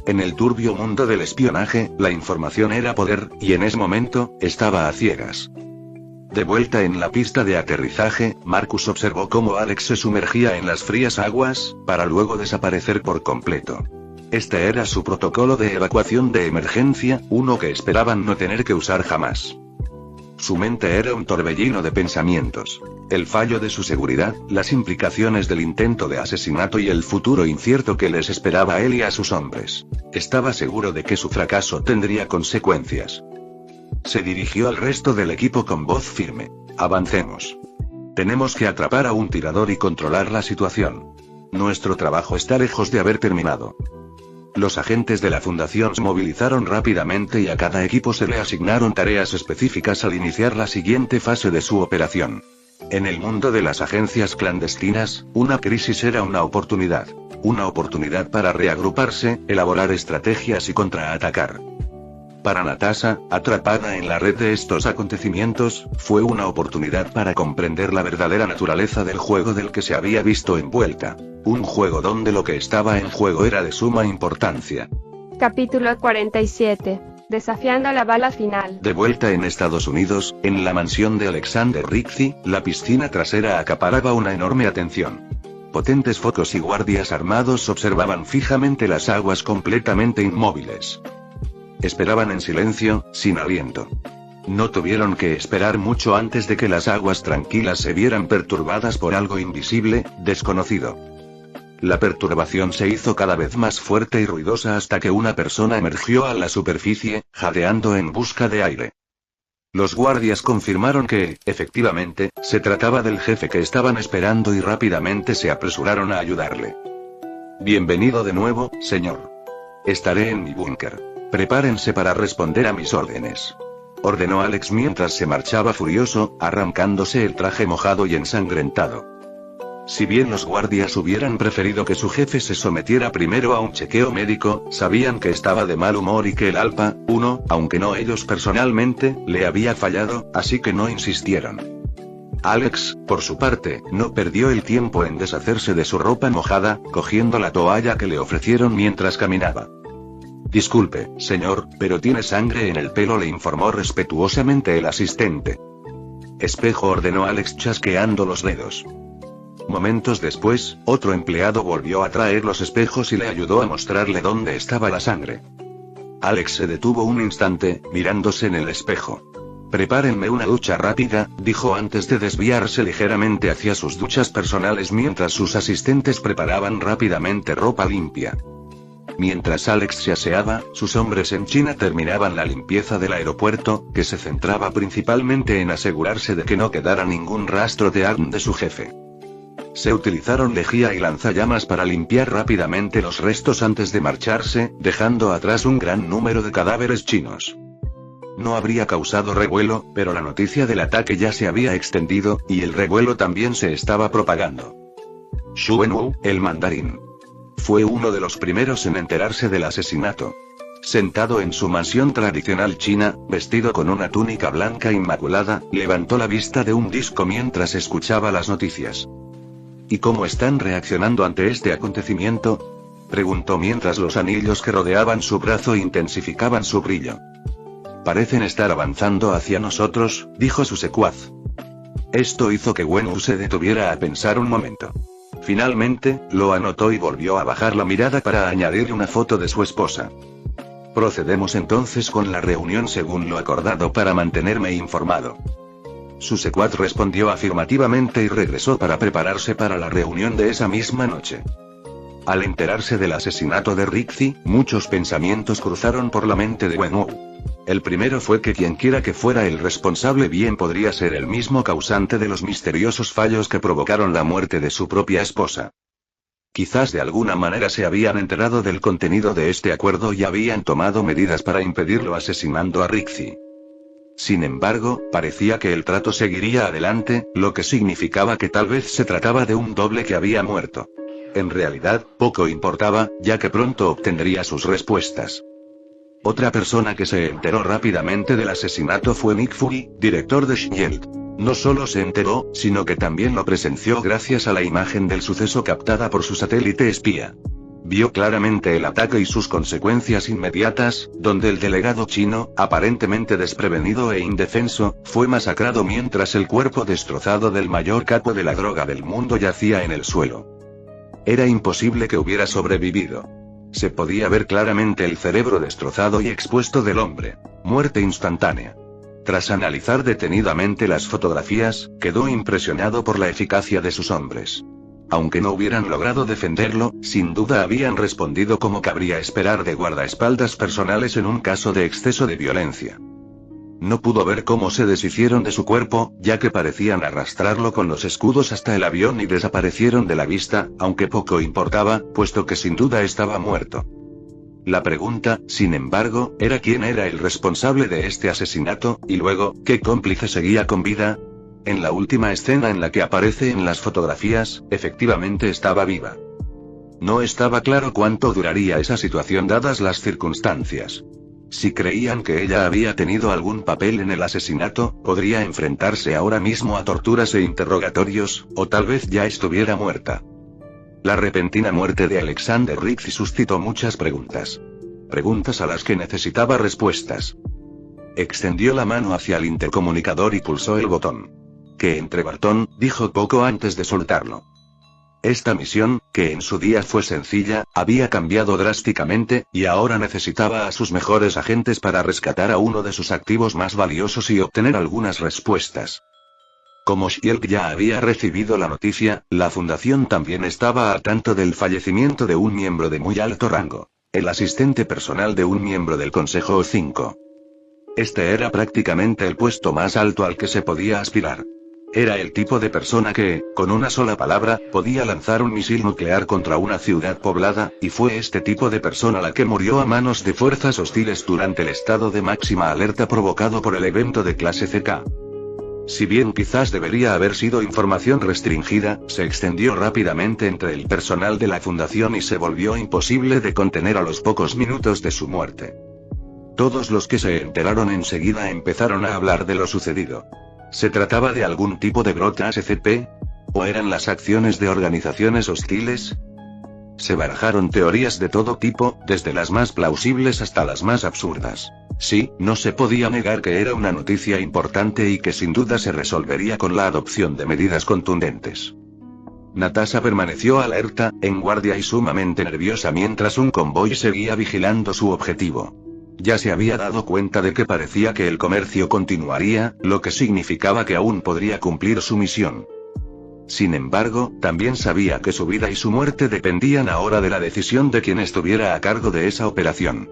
En el turbio mundo del espionaje, la información era poder, y en ese momento, estaba a ciegas. De vuelta en la pista de aterrizaje, Marcus observó cómo Alex se sumergía en las frías aguas, para luego desaparecer por completo. Este era su protocolo de evacuación de emergencia, uno que esperaban no tener que usar jamás. Su mente era un torbellino de pensamientos. El fallo de su seguridad, las implicaciones del intento de asesinato y el futuro incierto que les esperaba a él y a sus hombres. Estaba seguro de que su fracaso tendría consecuencias. Se dirigió al resto del equipo con voz firme. «Avancemos. Tenemos que atrapar a un tirador y controlar la situación. Nuestro trabajo está lejos de haber terminado». Los agentes de la fundación se movilizaron rápidamente y a cada equipo se le asignaron tareas específicas al iniciar la siguiente fase de su operación. En el mundo de las agencias clandestinas, una crisis era una oportunidad. Una oportunidad para reagruparse, elaborar estrategias y contraatacar. Para Natasha, atrapada en la red de estos acontecimientos, fue una oportunidad para comprender la verdadera naturaleza del juego del que se había visto envuelta. Un juego donde lo que estaba en juego era de suma importancia. Capítulo 47. Desafiando la bala final. De vuelta en Estados Unidos, en la mansión de Alexander Rixey, la piscina trasera acaparaba una enorme atención. Potentes focos y guardias armados observaban fijamente las aguas completamente inmóviles. Esperaban en silencio, sin aliento. No tuvieron que esperar mucho antes de que las aguas tranquilas se vieran perturbadas por algo invisible, desconocido. La perturbación se hizo cada vez más fuerte y ruidosa hasta que una persona emergió a la superficie, jadeando en busca de aire. Los guardias confirmaron que, efectivamente, se trataba del jefe que estaban esperando y rápidamente se apresuraron a ayudarle. Bienvenido de nuevo, señor. Estaré en mi búnker. Prepárense para responder a mis órdenes. Ordenó Alex mientras se marchaba furioso, arrancándose el traje mojado y ensangrentado. Si bien los guardias hubieran preferido que su jefe se sometiera primero a un chequeo médico, sabían que estaba de mal humor y que el Alpha 1, aunque no ellos personalmente, le había fallado, así que no insistieron. Alex, por su parte, no perdió el tiempo en deshacerse de su ropa mojada, cogiendo la toalla que le ofrecieron mientras caminaba. Disculpe, señor, pero tiene sangre en el pelo, le informó respetuosamente el asistente. Espejo, ordenó Alex chasqueando los dedos. Momentos después, otro empleado volvió a traer los espejos y le ayudó a mostrarle dónde estaba la sangre. Alex se detuvo un instante, mirándose en el espejo. Prepárenme una ducha rápida, dijo antes de desviarse ligeramente hacia sus duchas personales mientras sus asistentes preparaban rápidamente ropa limpia. Mientras Alex se aseaba, sus hombres en China terminaban la limpieza del aeropuerto, que se centraba principalmente en asegurarse de que no quedara ningún rastro de su jefe. Se utilizaron lejía y lanzallamas para limpiar rápidamente los restos antes de marcharse, dejando atrás un gran número de cadáveres chinos. No habría causado revuelo, pero la noticia del ataque ya se había extendido, y el revuelo también se estaba propagando. Xu Wenwu, el mandarín, fue uno de los primeros en enterarse del asesinato. Sentado en su mansión tradicional china, vestido con una túnica blanca inmaculada, levantó la vista de un disco mientras escuchaba las noticias. ¿Y cómo están reaccionando ante este acontecimiento?, preguntó mientras los anillos que rodeaban su brazo intensificaban su brillo. Parecen estar avanzando hacia nosotros, dijo su secuaz. Esto hizo que Wenwu se detuviera a pensar un momento. Finalmente, lo anotó y volvió a bajar la mirada para añadir una foto de su esposa. Procedemos entonces con la reunión según lo acordado para mantenerme informado. Su secuaz respondió afirmativamente y regresó para prepararse para la reunión de esa misma noche. Al enterarse del asesinato de Rixey, muchos pensamientos cruzaron por la mente de Wenwu. El primero fue que quienquiera que fuera el responsable bien podría ser el mismo causante de los misteriosos fallos que provocaron la muerte de su propia esposa. Quizás de alguna manera se habían enterado del contenido de este acuerdo y habían tomado medidas para impedirlo asesinando a Rixey. Sin embargo, parecía que el trato seguiría adelante, lo que significaba que tal vez se trataba de un doble que había muerto. En realidad, poco importaba, ya que pronto obtendría sus respuestas. Otra persona que se enteró rápidamente del asesinato fue Nick Fury, director de Shield. No solo se enteró, sino que también lo presenció gracias a la imagen del suceso captada por su satélite espía. Vio claramente el ataque y sus consecuencias inmediatas, donde el delegado chino, aparentemente desprevenido e indefenso, fue masacrado mientras el cuerpo destrozado del mayor capo de la droga del mundo yacía en el suelo. Era imposible que hubiera sobrevivido. Se podía ver claramente el cerebro destrozado y expuesto del hombre. Muerte instantánea. Tras analizar detenidamente las fotografías, quedó impresionado por la eficacia de sus hombres. Aunque no hubieran logrado defenderlo, sin duda habían respondido como cabría esperar de guardaespaldas personales en un caso de exceso de violencia. No pudo ver cómo se deshicieron de su cuerpo, ya que parecían arrastrarlo con los escudos hasta el avión y desaparecieron de la vista, aunque poco importaba, puesto que sin duda estaba muerto. La pregunta, sin embargo, era quién era el responsable de este asesinato, y luego, ¿qué cómplice seguía con vida? En la última escena en la que aparece en las fotografías, efectivamente estaba viva. No estaba claro cuánto duraría esa situación dadas las circunstancias. Si creían que ella había tenido algún papel en el asesinato, podría enfrentarse ahora mismo a torturas e interrogatorios, o tal vez ya estuviera muerta. La repentina muerte de Alexander Rixey suscitó muchas preguntas. Preguntas a las que necesitaba respuestas. Extendió la mano hacia el intercomunicador y pulsó el botón. «Que entre Barton», dijo poco antes de soltarlo. Esta misión, que en su día fue sencilla, había cambiado drásticamente, y ahora necesitaba a sus mejores agentes para rescatar a uno de sus activos más valiosos y obtener algunas respuestas. Como Shield ya había recibido la noticia, la fundación también estaba al tanto del fallecimiento de un miembro de muy alto rango, el asistente personal de un miembro del Consejo O5. Este era prácticamente el puesto más alto al que se podía aspirar. Era el tipo de persona que, con una sola palabra, podía lanzar un misil nuclear contra una ciudad poblada, y fue este tipo de persona la que murió a manos de fuerzas hostiles durante el estado de máxima alerta provocado por el evento de clase CK. Si bien quizás debería haber sido información restringida, se extendió rápidamente entre el personal de la fundación y se volvió imposible de contener a los pocos minutos de su muerte. Todos los que se enteraron enseguida empezaron a hablar de lo sucedido. ¿Se trataba de algún tipo de brota SCP? ¿O eran las acciones de organizaciones hostiles? Se barajaron teorías de todo tipo, desde las más plausibles hasta las más absurdas. Sí, no se podía negar que era una noticia importante y que sin duda se resolvería con la adopción de medidas contundentes. Natasha permaneció alerta, en guardia y sumamente nerviosa mientras un convoy seguía vigilando su objetivo. Ya se había dado cuenta de que parecía que el comercio continuaría, lo que significaba que aún podría cumplir su misión. Sin embargo, también sabía que su vida y su muerte dependían ahora de la decisión de quien estuviera a cargo de esa operación.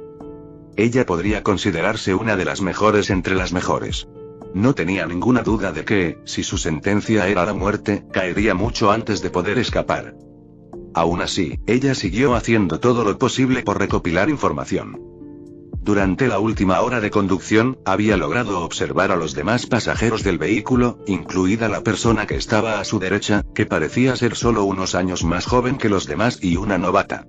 Ella podría considerarse una de las mejores entre las mejores. No tenía ninguna duda de que, si su sentencia era la muerte, caería mucho antes de poder escapar. Aún así, ella siguió haciendo todo lo posible por recopilar información. Durante la última hora de conducción, había logrado observar a los demás pasajeros del vehículo, incluida la persona que estaba a su derecha, que parecía ser solo unos años más joven que los demás y una novata.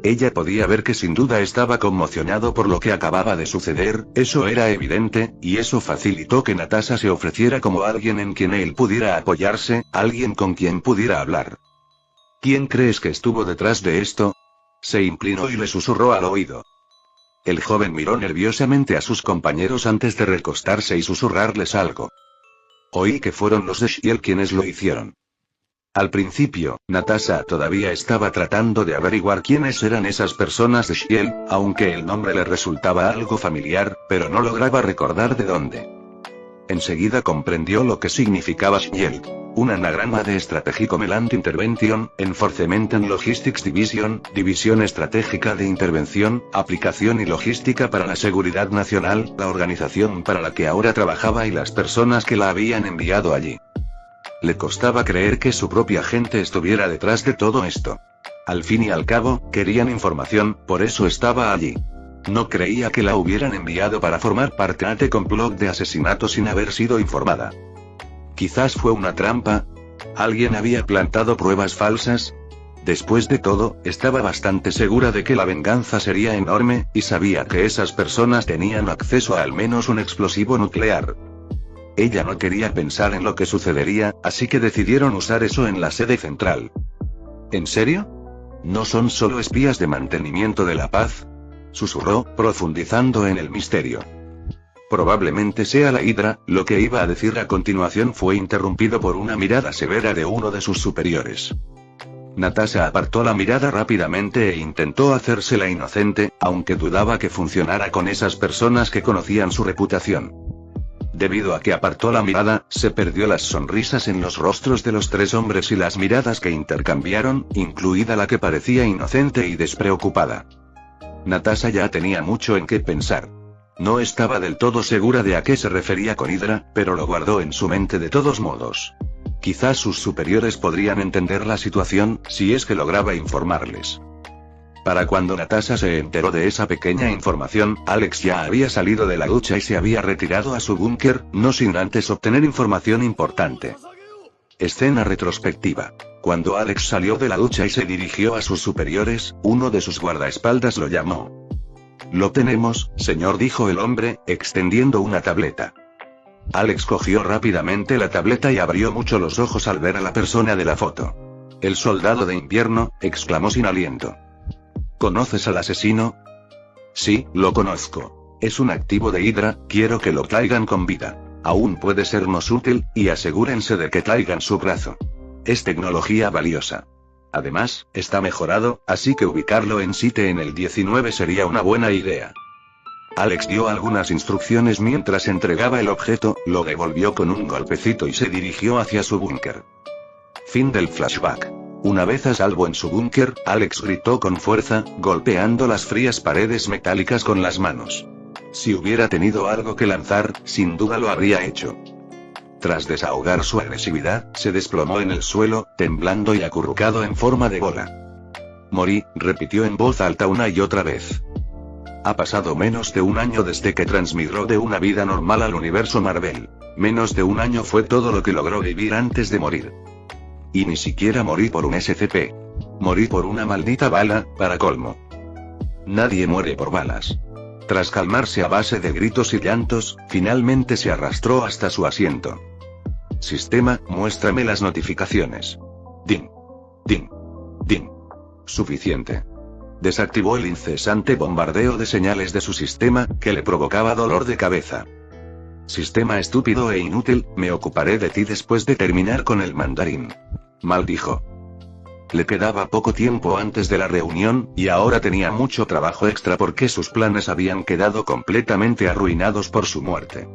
Ella podía ver que sin duda estaba conmocionado por lo que acababa de suceder, eso era evidente, y eso facilitó que Natasha se ofreciera como alguien en quien él pudiera apoyarse, alguien con quien pudiera hablar. ¿Quién crees que estuvo detrás de esto? Se inclinó y le susurró al oído. El joven miró nerviosamente a sus compañeros antes de recostarse y susurrarles algo. Oí que fueron los de Shield quienes lo hicieron. Al principio, Natasha todavía estaba tratando de averiguar quiénes eran esas personas de Shield, aunque el nombre le resultaba algo familiar, pero no lograba recordar de dónde. Enseguida comprendió lo que significaba Shield. Un anagrama de Strategic Command Intervention, Enforcement and Logistics Division, División Estratégica de Intervención, Aplicación y Logística para la Seguridad Nacional, la organización para la que ahora trabajaba y las personas que la habían enviado allí. Le costaba creer que su propia gente estuviera detrás de todo esto. Al fin y al cabo, querían información, por eso estaba allí. No creía que la hubieran enviado para formar parte de complot de asesinato sin haber sido informada. Quizás fue una trampa. ¿Alguien había plantado pruebas falsas? Después de todo, estaba bastante segura de que la venganza sería enorme, y sabía que esas personas tenían acceso a al menos un explosivo nuclear. Ella no quería pensar en lo que sucedería, así que decidieron usar eso en la sede central. ¿En serio? ¿No son solo espías de mantenimiento de la paz? Susurró, profundizando en el misterio. Probablemente sea la Hydra. Lo que iba a decir a continuación fue interrumpido por una mirada severa de uno de sus superiores. Natasha apartó la mirada rápidamente e intentó hacérsela inocente, aunque dudaba que funcionara con esas personas que conocían su reputación. Debido a que apartó la mirada, se perdió las sonrisas en los rostros de los tres hombres y las miradas que intercambiaron, incluida la que parecía inocente y despreocupada. Natasha ya tenía mucho en qué pensar. No estaba del todo segura de a qué se refería con Hydra, pero lo guardó en su mente de todos modos. Quizás sus superiores podrían entender la situación, si es que lograba informarles. Para cuando Natasha se enteró de esa pequeña información, Alex ya había salido de la ducha y se había retirado a su búnker, no sin antes obtener información importante. Escena retrospectiva. Cuando Alex salió de la ducha y se dirigió a sus superiores, uno de sus guardaespaldas lo llamó. «Lo tenemos, señor», dijo el hombre, extendiendo una tableta. Alex cogió rápidamente la tableta y abrió mucho los ojos al ver a la persona de la foto. «El soldado de invierno», exclamó sin aliento. «¿Conoces al asesino?» «Sí, lo conozco. Es un activo de Hydra, quiero que lo traigan con vida. Aún puede sernos útil, y asegúrense de que traigan su brazo. Es tecnología valiosa. Además, está mejorado, así que ubicarlo en site en el 19 sería una buena idea». Alex dio algunas instrucciones mientras entregaba el objeto, lo devolvió con un golpecito y se dirigió hacia su búnker. Fin del flashback. Una vez a salvo en su búnker, Alex gritó con fuerza, golpeando las frías paredes metálicas con las manos. Si hubiera tenido algo que lanzar, sin duda lo habría hecho. Tras desahogar su agresividad, se desplomó en el suelo, temblando y acurrucado en forma de bola. «Morí», repitió en voz alta una y otra vez. Ha pasado menos de un año desde que transmigró de una vida normal al universo Marvel. Menos de un año fue todo lo que logró vivir antes de morir. Y ni siquiera morí por un SCP. Morí por una maldita bala, para colmo. Nadie muere por balas. Tras calmarse a base de gritos y llantos, finalmente se arrastró hasta su asiento. «Sistema, muéstrame las notificaciones». Ding. Ding. Ding. Suficiente. Desactivó el incesante bombardeo de señales de su sistema, que le provocaba dolor de cabeza. «Sistema estúpido e inútil, me ocuparé de ti después de terminar con el mandarín», maldijo. Le quedaba poco tiempo antes de la reunión, y ahora tenía mucho trabajo extra porque sus planes habían quedado completamente arruinados por su muerte.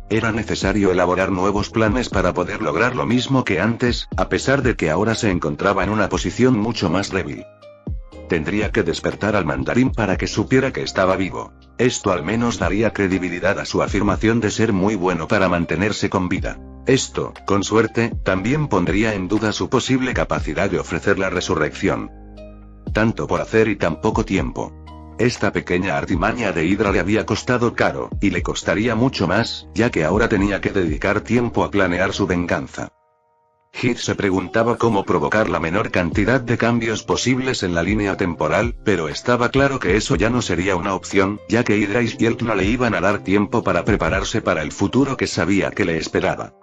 Era necesario elaborar nuevos planes para poder lograr lo mismo que antes, a pesar de que ahora se encontraba en una posición mucho más débil. Tendría que despertar al mandarín para que supiera que estaba vivo. Esto al menos daría credibilidad a su afirmación de ser muy bueno para mantenerse con vida. Esto, con suerte, también pondría en duda su posible capacidad de ofrecer la resurrección. Tanto por hacer y tan poco tiempo. Esta pequeña artimaña de Hydra le había costado caro, y le costaría mucho más, ya que ahora tenía que dedicar tiempo a planear su venganza. Heath se preguntaba cómo provocar la menor cantidad de cambios posibles en la línea temporal, pero estaba claro que eso ya no sería una opción, ya que Hydra y Shield no le iban a dar tiempo para prepararse para el futuro que sabía que le esperaba.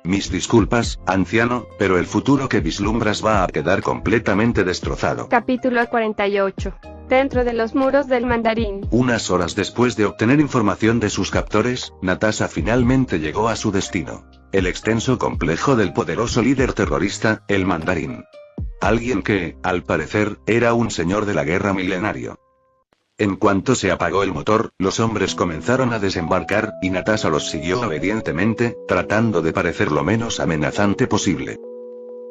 «Mis disculpas, anciano, pero el futuro que vislumbras va a quedar completamente destrozado». Capítulo 48. Dentro de los muros del mandarín. Unas horas después de obtener información de sus captores, Natasha finalmente llegó a su destino. El extenso complejo del poderoso líder terrorista, el mandarín. Alguien que, al parecer, era un señor de la guerra milenario. En cuanto se apagó el motor, los hombres comenzaron a desembarcar, y Natasha los siguió obedientemente, tratando de parecer lo menos amenazante posible.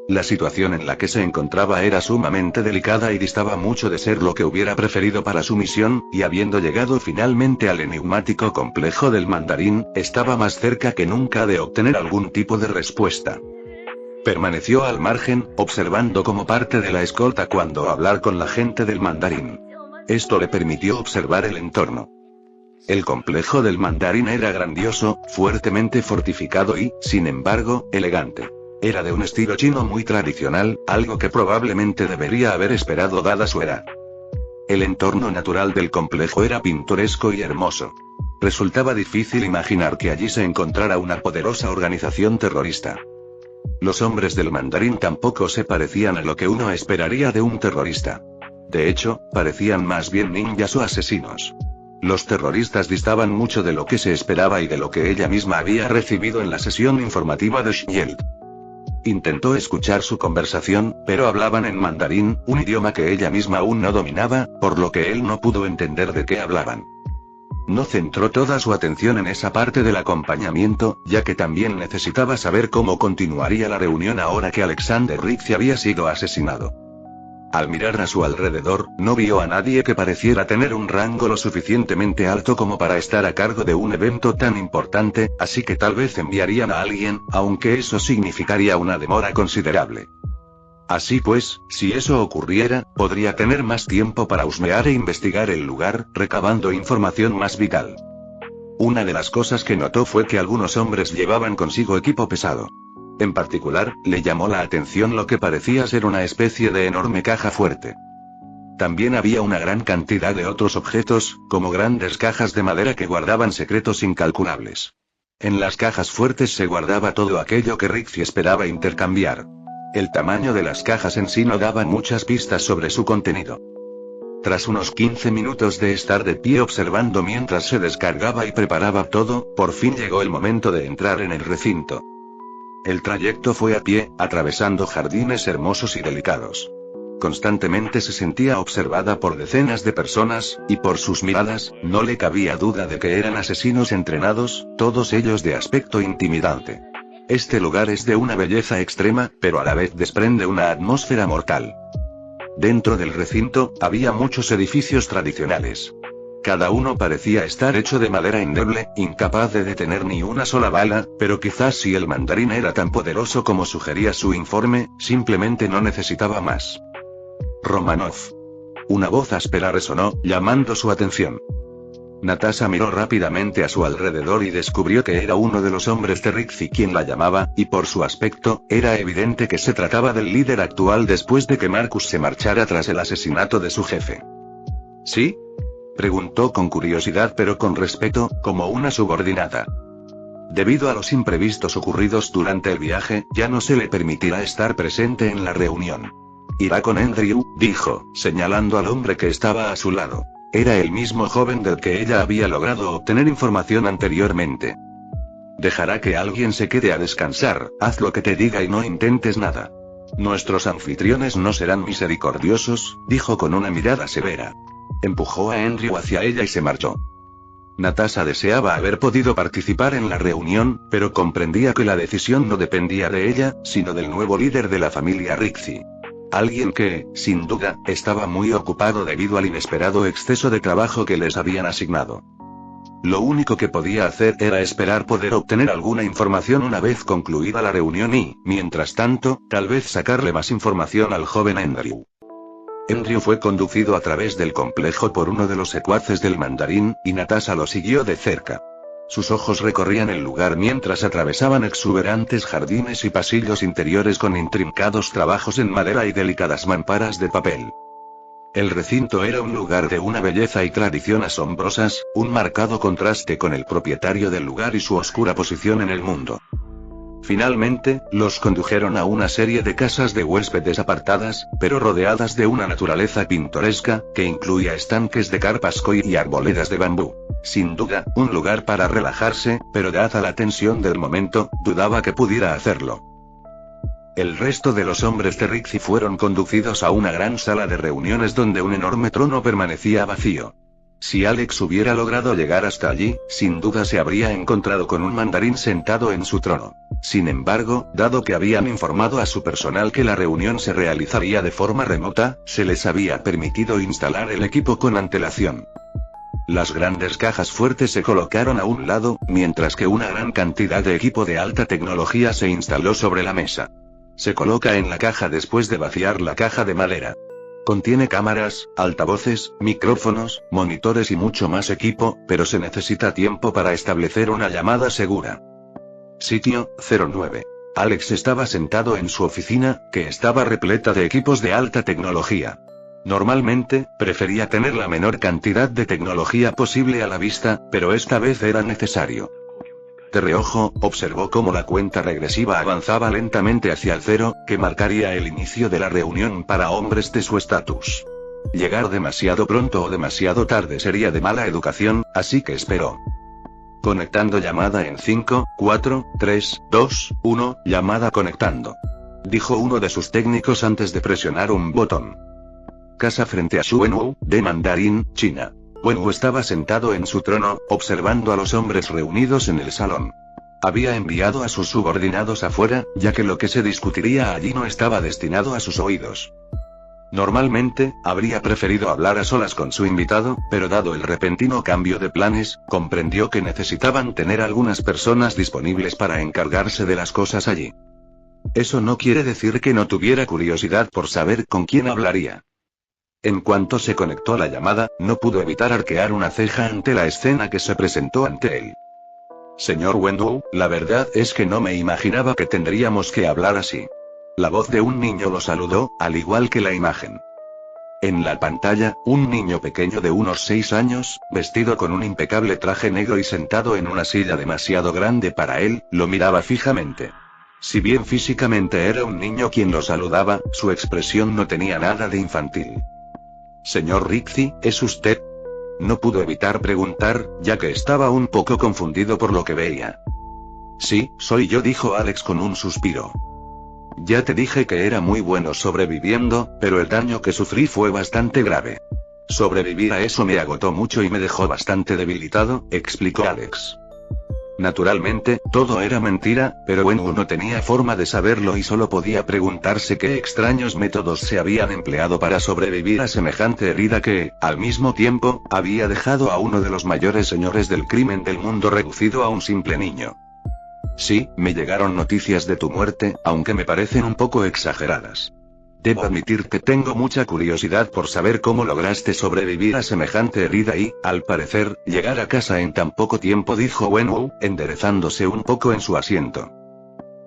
La situación en la que se encontraba era sumamente delicada y distaba mucho de ser lo que hubiera preferido para su misión, y habiendo llegado finalmente al enigmático complejo del mandarín, estaba más cerca que nunca de obtener algún tipo de respuesta. Permaneció al margen, observando como parte de la escolta cuando hablar con la gente del mandarín. Esto le permitió observar el entorno. El complejo del mandarín era grandioso, fuertemente fortificado y, sin embargo, elegante. Era de un estilo chino muy tradicional, algo que probablemente debería haber esperado dada su edad. El entorno natural del complejo era pintoresco y hermoso. Resultaba difícil imaginar que allí se encontrara una poderosa organización terrorista. Los hombres del mandarín tampoco se parecían a lo que uno esperaría de un terrorista. De hecho, parecían más bien ninjas o asesinos. Los terroristas distaban mucho de lo que se esperaba y de lo que ella misma había recibido en la sesión informativa de Shield. Intentó escuchar su conversación, pero hablaban en mandarín, un idioma que ella misma aún no dominaba, por lo que él no pudo entender de qué hablaban. No centró toda su atención en esa parte del acompañamiento, ya que también necesitaba saber cómo continuaría la reunión ahora que Alexander Rixey había sido asesinado. Al mirar a su alrededor, no vio a nadie que pareciera tener un rango lo suficientemente alto como para estar a cargo de un evento tan importante, así que tal vez enviarían a alguien, aunque eso significaría una demora considerable. Así pues, si eso ocurriera, podría tener más tiempo para husmear e investigar el lugar, recabando información más vital. Una de las cosas que notó fue que algunos hombres llevaban consigo equipo pesado. En particular, le llamó la atención lo que parecía ser una especie de enorme caja fuerte. También había una gran cantidad de otros objetos, como grandes cajas de madera que guardaban secretos incalculables. En las cajas fuertes se guardaba todo aquello que Rixie esperaba intercambiar. El tamaño de las cajas en sí no daba muchas pistas sobre su contenido. Tras unos 15 minutos de estar de pie observando mientras se descargaba y preparaba todo, por fin llegó el momento de entrar en el recinto. El trayecto fue a pie, atravesando jardines hermosos y delicados. Constantemente se sentía observada por decenas de personas, y por sus miradas, no le cabía duda de que eran asesinos entrenados, todos ellos de aspecto intimidante. Este lugar es de una belleza extrema, pero a la vez desprende una atmósfera mortal. Dentro del recinto, había muchos edificios tradicionales. Cada uno parecía estar hecho de madera endeble, incapaz de detener ni una sola bala, pero quizás si el mandarín era tan poderoso como sugería su informe, simplemente no necesitaba más. Romanov. Una voz áspera resonó, llamando su atención. Natasha miró rápidamente a su alrededor y descubrió que era uno de los hombres de Rixie quien la llamaba, y por su aspecto, era evidente que se trataba del líder actual después de que Marcus se marchara tras el asesinato de su jefe. ¿Sí? Preguntó con curiosidad pero con respeto, como una subordinada. Debido a los imprevistos ocurridos durante el viaje, ya no se le permitirá estar presente en la reunión. Irá con Andrew, dijo, señalando al hombre que estaba a su lado. Era el mismo joven del que ella había logrado obtener información anteriormente. Dejará que alguien se quede a descansar, haz lo que te diga y no intentes nada. Nuestros anfitriones no serán misericordiosos, dijo con una mirada severa. Empujó a Andrew hacia ella y se marchó. Natasha deseaba haber podido participar en la reunión, pero comprendía que la decisión no dependía de ella, sino del nuevo líder de la familia Rixie. Alguien que, sin duda, estaba muy ocupado debido al inesperado exceso de trabajo que les habían asignado. Lo único que podía hacer era esperar poder obtener alguna información una vez concluida la reunión y, mientras tanto, tal vez sacarle más información al joven Andrew. Andrew fue conducido a través del complejo por uno de los secuaces del mandarín, y Natasha lo siguió de cerca. Sus ojos recorrían el lugar mientras atravesaban exuberantes jardines y pasillos interiores con intrincados trabajos en madera y delicadas mamparas de papel. El recinto era un lugar de una belleza y tradición asombrosas, un marcado contraste con el propietario del lugar y su oscura posición en el mundo. Finalmente, los condujeron a una serie de casas de huéspedes apartadas, pero rodeadas de una naturaleza pintoresca, que incluía estanques de carpas koi y arboledas de bambú. Sin duda, un lugar para relajarse, pero dada la tensión del momento, dudaba que pudiera hacerlo. El resto de los hombres de Rixie fueron conducidos a una gran sala de reuniones donde un enorme trono permanecía vacío. Si Alex hubiera logrado llegar hasta allí, sin duda se habría encontrado con un mandarín sentado en su trono. Sin embargo, dado que habían informado a su personal que la reunión se realizaría de forma remota, se les había permitido instalar el equipo con antelación. Las grandes cajas fuertes se colocaron a un lado, mientras que una gran cantidad de equipo de alta tecnología se instaló sobre la mesa. Se coloca en la caja después de vaciar la caja de madera. Contiene cámaras, altavoces, micrófonos, monitores y mucho más equipo, pero se necesita tiempo para establecer una llamada segura. Sitio, 09. Alex estaba sentado en su oficina, que estaba repleta de equipos de alta tecnología. Normalmente, prefería tener la menor cantidad de tecnología posible a la vista, pero esta vez era necesario. De reojo, observó cómo la cuenta regresiva avanzaba lentamente hacia el cero, que marcaría el inicio de la reunión para hombres de su estatus. Llegar demasiado pronto o demasiado tarde sería de mala educación, así que esperó. Conectando llamada en 5, 4, 3, 2, 1, llamada conectando. Dijo uno de sus técnicos antes de presionar un botón. Casa frente a Xuanwu, de Mandarín, China. Wenwu estaba sentado en su trono, observando a los hombres reunidos en el salón. Había enviado a sus subordinados afuera, ya que lo que se discutiría allí no estaba destinado a sus oídos. Normalmente, habría preferido hablar a solas con su invitado, pero dado el repentino cambio de planes, comprendió que necesitaban tener algunas personas disponibles para encargarse de las cosas allí. Eso no quiere decir que no tuviera curiosidad por saber con quién hablaría. En cuanto se conectó la llamada, no pudo evitar arquear una ceja ante la escena que se presentó ante él. Señor Wenwu, la verdad es que no me imaginaba que tendríamos que hablar así. La voz de un niño lo saludó, al igual que la imagen. En la pantalla, un niño pequeño de unos 6 años, vestido con un impecable traje negro y sentado en una silla demasiado grande para él, lo miraba fijamente. Si bien físicamente era un niño quien lo saludaba, su expresión no tenía nada de infantil. Señor Rixi, ¿es usted? No pudo evitar preguntar, ya que estaba un poco confundido por lo que veía. Sí, soy yo, dijo Alex con un suspiro. Ya te dije que era muy bueno sobreviviendo, pero el daño que sufrí fue bastante grave. Sobrevivir a eso me agotó mucho y me dejó bastante debilitado, explicó Alex. Naturalmente, todo era mentira, pero Wenwu no tenía forma de saberlo y solo podía preguntarse qué extraños métodos se habían empleado para sobrevivir a semejante herida que, al mismo tiempo, había dejado a uno de los mayores señores del crimen del mundo reducido a un simple niño. Sí, me llegaron noticias de tu muerte, aunque me parecen un poco exageradas. Debo admitir que tengo mucha curiosidad por saber cómo lograste sobrevivir a semejante herida y, al parecer, llegar a casa en tan poco tiempo, dijo Wenwu, enderezándose un poco en su asiento.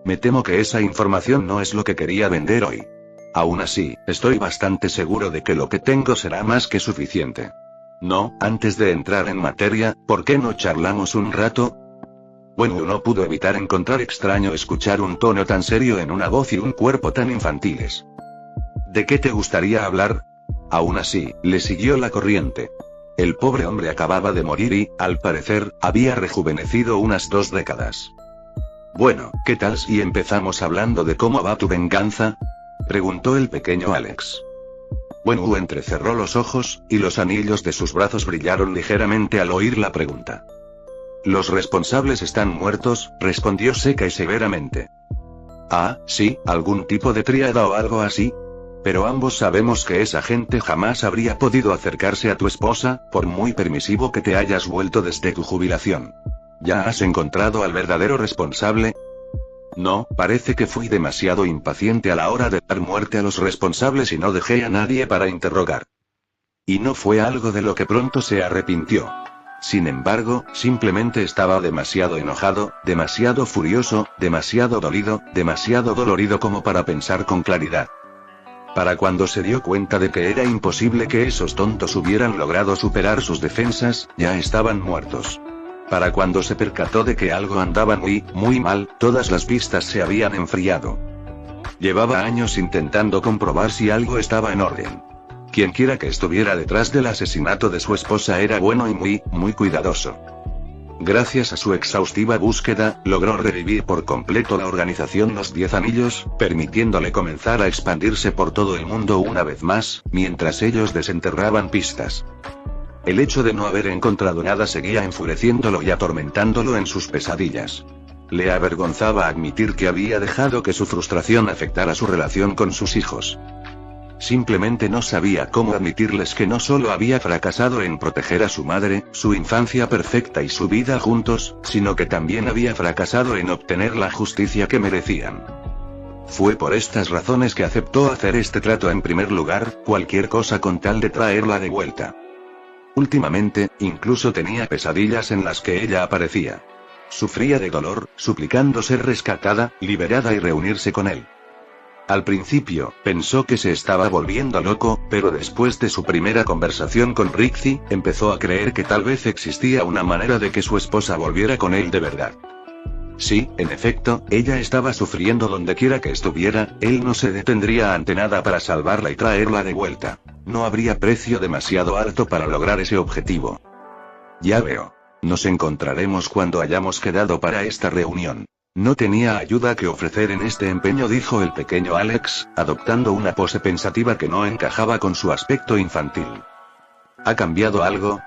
Me temo que esa información no es lo que quería vender hoy. Aún así, estoy bastante seguro de que lo que tengo será más que suficiente. No, antes de entrar en materia, ¿por qué no charlamos un rato? Wenwu no pudo evitar encontrar extraño escuchar un tono tan serio en una voz y un cuerpo tan infantiles. ¿De qué te gustaría hablar? Aún así, le siguió la corriente. El pobre hombre acababa de morir y, al parecer, había rejuvenecido unas 2 décadas. Bueno, ¿qué tal si empezamos hablando de cómo va tu venganza? Preguntó el pequeño Alex. Wenwu entrecerró los ojos, y los anillos de sus brazos brillaron ligeramente al oír la pregunta. Los responsables están muertos, respondió seca y severamente. Ah, sí, algún tipo de tríada o algo así. Pero ambos sabemos que esa gente jamás habría podido acercarse a tu esposa, por muy permisivo que te hayas vuelto desde tu jubilación. ¿Ya has encontrado al verdadero responsable? No, parece que fui demasiado impaciente a la hora de dar muerte a los responsables y no dejé a nadie para interrogar. Y no fue algo de lo que pronto se arrepintió. Sin embargo, simplemente estaba demasiado enojado, demasiado furioso, demasiado dolido, demasiado dolorido como para pensar con claridad. Para cuando se dio cuenta de que era imposible que esos tontos hubieran logrado superar sus defensas, ya estaban muertos. Para cuando se percató de que algo andaba muy mal, todas las pistas se habían enfriado. Llevaba años intentando comprobar si algo estaba en orden. Quienquiera que estuviera detrás del asesinato de su esposa era bueno y muy cuidadoso. Gracias a su exhaustiva búsqueda, logró revivir por completo la organización Los 10 Anillos, permitiéndole comenzar a expandirse por todo el mundo una vez más, mientras ellos desenterraban pistas. El hecho de no haber encontrado nada seguía enfureciéndolo y atormentándolo en sus pesadillas. Le avergonzaba admitir que había dejado que su frustración afectara su relación con sus hijos. Simplemente no sabía cómo admitirles que no solo había fracasado en proteger a su madre, su infancia perfecta y su vida juntos, sino que también había fracasado en obtener la justicia que merecían. Fue por estas razones que aceptó hacer este trato en primer lugar, cualquier cosa con tal de traerla de vuelta. Últimamente, incluso tenía pesadillas en las que ella aparecía. Sufría de dolor, suplicando ser rescatada, liberada y reunirse con él. Al principio, pensó que se estaba volviendo loco, pero después de su primera conversación con Rixi, empezó a creer que tal vez existía una manera de que su esposa volviera con él de verdad. Sí, en efecto, ella estaba sufriendo donde quiera que estuviera, él no se detendría ante nada para salvarla y traerla de vuelta. No habría precio demasiado alto para lograr ese objetivo. Ya veo. Nos encontraremos cuando hayamos quedado para esta reunión. No tenía ayuda que ofrecer en este empeño, dijo el pequeño Alex, adoptando una pose pensativa que no encajaba con su aspecto infantil. ¿Ha cambiado algo?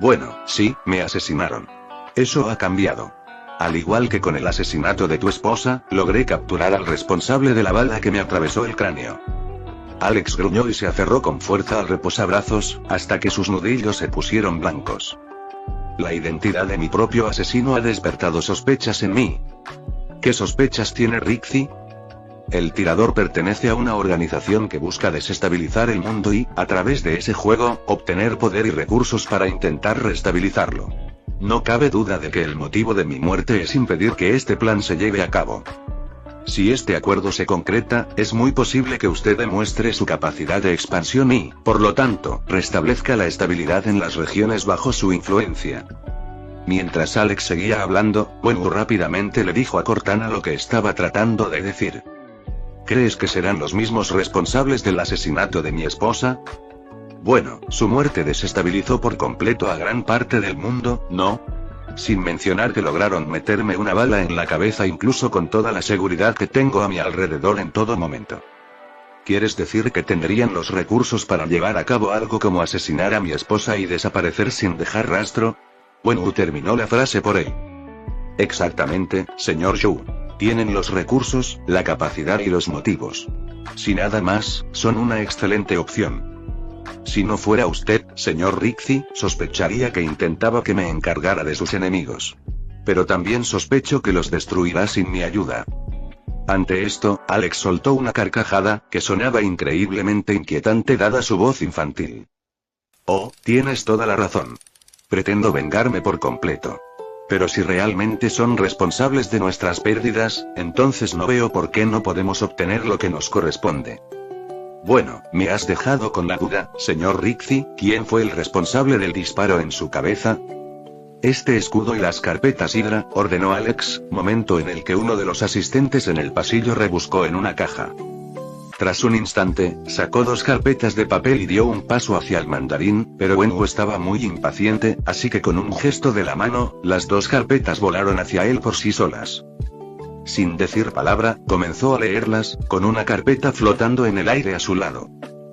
Bueno, sí, me asesinaron. Eso ha cambiado. Al igual que con el asesinato de tu esposa, logré capturar al responsable de la bala que me atravesó el cráneo. Alex gruñó y se aferró con fuerza al reposabrazos, hasta que sus nudillos se pusieron blancos. La identidad de mi propio asesino ha despertado sospechas en mí. ¿Qué sospechas tiene Rixi? El tirador pertenece a una organización que busca desestabilizar el mundo y, a través de ese juego, obtener poder y recursos para intentar restabilizarlo. No cabe duda de que el motivo de mi muerte es impedir que este plan se lleve a cabo. Si este acuerdo se concreta, es muy posible que usted demuestre su capacidad de expansión y, por lo tanto, restablezca la estabilidad en las regiones bajo su influencia. Mientras Alex seguía hablando, Wenwu rápidamente le dijo a Cortana lo que estaba tratando de decir. ¿Crees que serán los mismos responsables del asesinato de mi esposa? Bueno, su muerte desestabilizó por completo a gran parte del mundo, ¿no? Sin mencionar que lograron meterme una bala en la cabeza incluso con toda la seguridad que tengo a mi alrededor en todo momento. ¿Quieres decir que tendrían los recursos para llevar a cabo algo como asesinar a mi esposa y desaparecer sin dejar rastro? Wenwu terminó la frase por él. Exactamente, señor Zhou. Tienen los recursos, la capacidad y los motivos. Si nada más, son una excelente opción. Si no fuera usted, señor Rixi, sospecharía que intentaba que me encargara de sus enemigos. Pero también sospecho que los destruirá sin mi ayuda. Ante esto, Alex soltó una carcajada, que sonaba increíblemente inquietante dada su voz infantil. Oh, tienes toda la razón. Pretendo vengarme por completo. Pero si realmente son responsables de nuestras pérdidas, entonces no veo por qué no podemos obtener lo que nos corresponde. Bueno, me has dejado con la duda, señor Rixi, ¿quién fue el responsable del disparo en su cabeza? Este escudo y las carpetas Hydra, ordenó Alex, momento en el que uno de los asistentes en el pasillo rebuscó en una caja. Tras un instante, sacó 2 carpetas de papel y dio un paso hacia el mandarín, pero Wenwu estaba muy impaciente, así que con un gesto de la mano, las 2 carpetas volaron hacia él por sí solas. Sin decir palabra, comenzó a leerlas, con una carpeta flotando en el aire a su lado.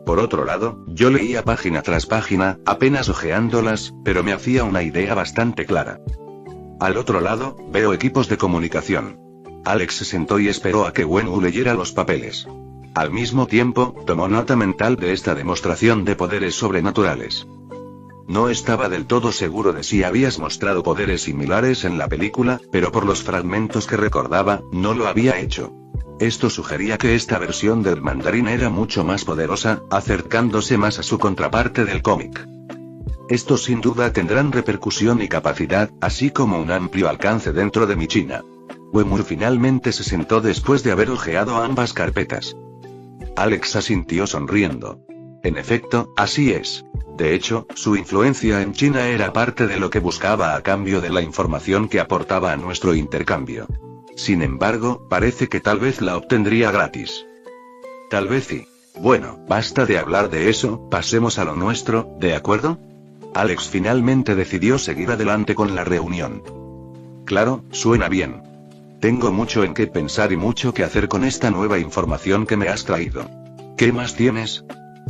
Por otro lado, yo leía página tras página, apenas hojeándolas, pero me hacía una idea bastante clara. Al otro lado, veo equipos de comunicación. Alex se sentó y esperó a que Wenwu leyera los papeles. Al mismo tiempo, tomó nota mental de esta demostración de poderes sobrenaturales. No estaba del todo seguro de si habías mostrado poderes similares en la película, pero por los fragmentos que recordaba, no lo había hecho. Esto sugería que esta versión del mandarín era mucho más poderosa, acercándose más a su contraparte del cómic. Estos sin duda tendrán repercusión y capacidad, así como un amplio alcance dentro de mi China. Wenwu finalmente se sentó después de haber hojeado ambas carpetas. Alex asintió sonriendo. En efecto, así es. De hecho, su influencia en China era parte de lo que buscaba a cambio de la información que aportaba a nuestro intercambio. Sin embargo, parece que tal vez la obtendría gratis. Tal vez sí. Bueno, basta de hablar de eso, pasemos a lo nuestro, ¿de acuerdo? Alex finalmente decidió seguir adelante con la reunión. Claro, suena bien. Tengo mucho en qué pensar y mucho que hacer con esta nueva información que me has traído. ¿Qué más tienes?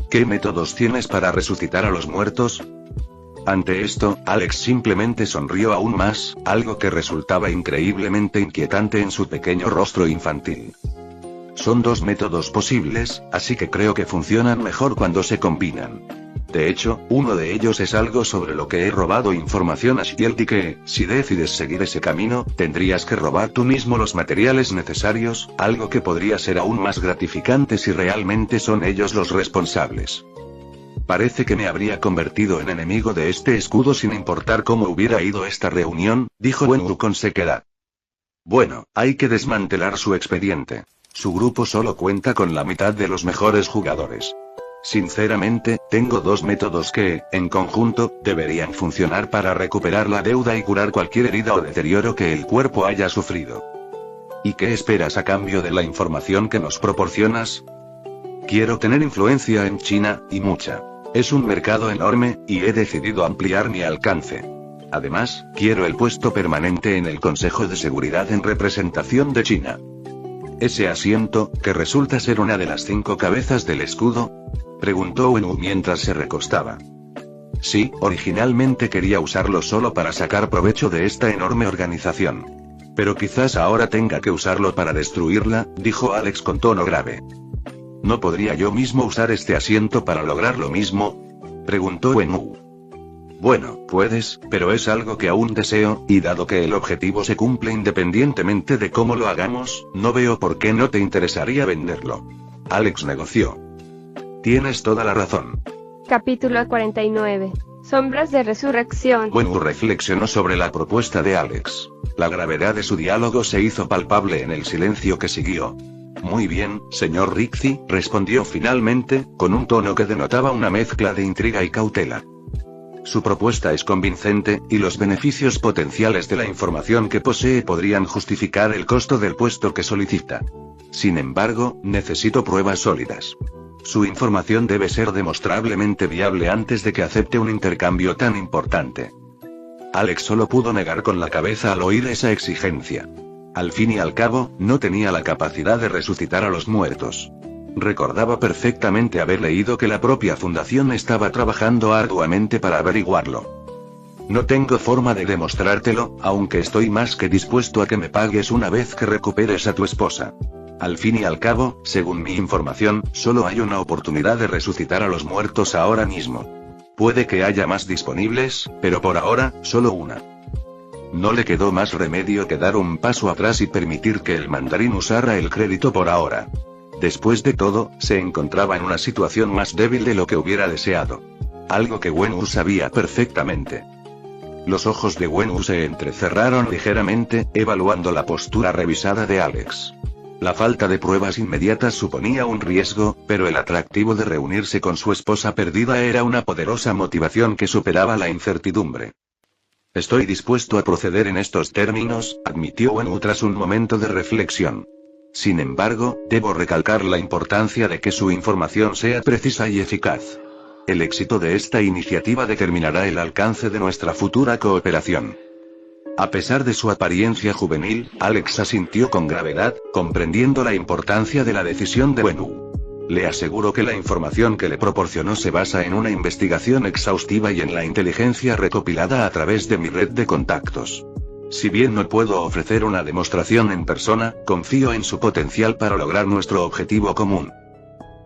¿Qué métodos tienes para resucitar a los muertos? Ante esto, Alex simplemente sonrió aún más, algo que resultaba increíblemente inquietante en su pequeño rostro infantil. Son 2 métodos posibles, así que creo que funcionan mejor cuando se combinan. De hecho, uno de ellos es algo sobre lo que he robado información a Shield y que, si decides seguir ese camino, tendrías que robar tú mismo los materiales necesarios, algo que podría ser aún más gratificante si realmente son ellos los responsables. Parece que me habría convertido en enemigo de este escudo sin importar cómo hubiera ido esta reunión, dijo Wenwu con sequedad. Bueno, hay que desmantelar su expediente. Su grupo solo cuenta con la mitad de los mejores jugadores. Sinceramente, tengo 2 métodos que, en conjunto, deberían funcionar para recuperar la deuda y curar cualquier herida o deterioro que el cuerpo haya sufrido. ¿Y qué esperas a cambio de la información que nos proporcionas? Quiero tener influencia en China, y mucha. Es un mercado enorme, y he decidido ampliar mi alcance. Además, quiero el puesto permanente en el Consejo de Seguridad en representación de China. ¿Ese asiento, que resulta ser una de las 5 cabezas del escudo? Preguntó Wenwu mientras se recostaba. Sí, originalmente quería usarlo solo para sacar provecho de esta enorme organización. Pero quizás ahora tenga que usarlo para destruirla, dijo Alex con tono grave. ¿No podría yo mismo usar este asiento para lograr lo mismo? Preguntó Wenwu. Bueno, puedes, pero es algo que aún deseo, y dado que el objetivo se cumple independientemente de cómo lo hagamos, no veo por qué no te interesaría venderlo. Alex negoció. Tienes toda la razón. Capítulo 49. Sombras de resurrección. Wenwu reflexionó sobre la propuesta de Alex. La gravedad de su diálogo se hizo palpable en el silencio que siguió. Muy bien, señor Rixey, respondió finalmente, con un tono que denotaba una mezcla de intriga y cautela. Su propuesta es convincente, y los beneficios potenciales de la información que posee podrían justificar el costo del puesto que solicita. Sin embargo, necesito pruebas sólidas. Su información debe ser demostrablemente viable antes de que acepte un intercambio tan importante. Alex solo pudo negar con la cabeza al oír esa exigencia. Al fin y al cabo, no tenía la capacidad de resucitar a los muertos. Recordaba perfectamente haber leído que la propia fundación estaba trabajando arduamente para averiguarlo. No tengo forma de demostrártelo, aunque estoy más que dispuesto a que me pagues una vez que recuperes a tu esposa. Al fin y al cabo, según mi información, solo hay una oportunidad de resucitar a los muertos ahora mismo. Puede que haya más disponibles, pero por ahora, solo una. No le quedó más remedio que dar un paso atrás y permitir que el mandarín usara el crédito por ahora. Después de todo, se encontraba en una situación más débil de lo que hubiera deseado. Algo que Wenwu sabía perfectamente. Los ojos de Wenwu se entrecerraron ligeramente, evaluando la postura revisada de Alex. La falta de pruebas inmediatas suponía un riesgo, pero el atractivo de reunirse con su esposa perdida era una poderosa motivación que superaba la incertidumbre. Estoy dispuesto a proceder en estos términos, admitió Wenwu tras un momento de reflexión. Sin embargo, debo recalcar la importancia de que su información sea precisa y eficaz. El éxito de esta iniciativa determinará el alcance de nuestra futura cooperación. A pesar de su apariencia juvenil, Alex asintió con gravedad, comprendiendo la importancia de la decisión de Wenwu. Le aseguro que la información que le proporcionó se basa en una investigación exhaustiva y en la inteligencia recopilada a través de mi red de contactos. Si bien no puedo ofrecer una demostración en persona, confío en su potencial para lograr nuestro objetivo común.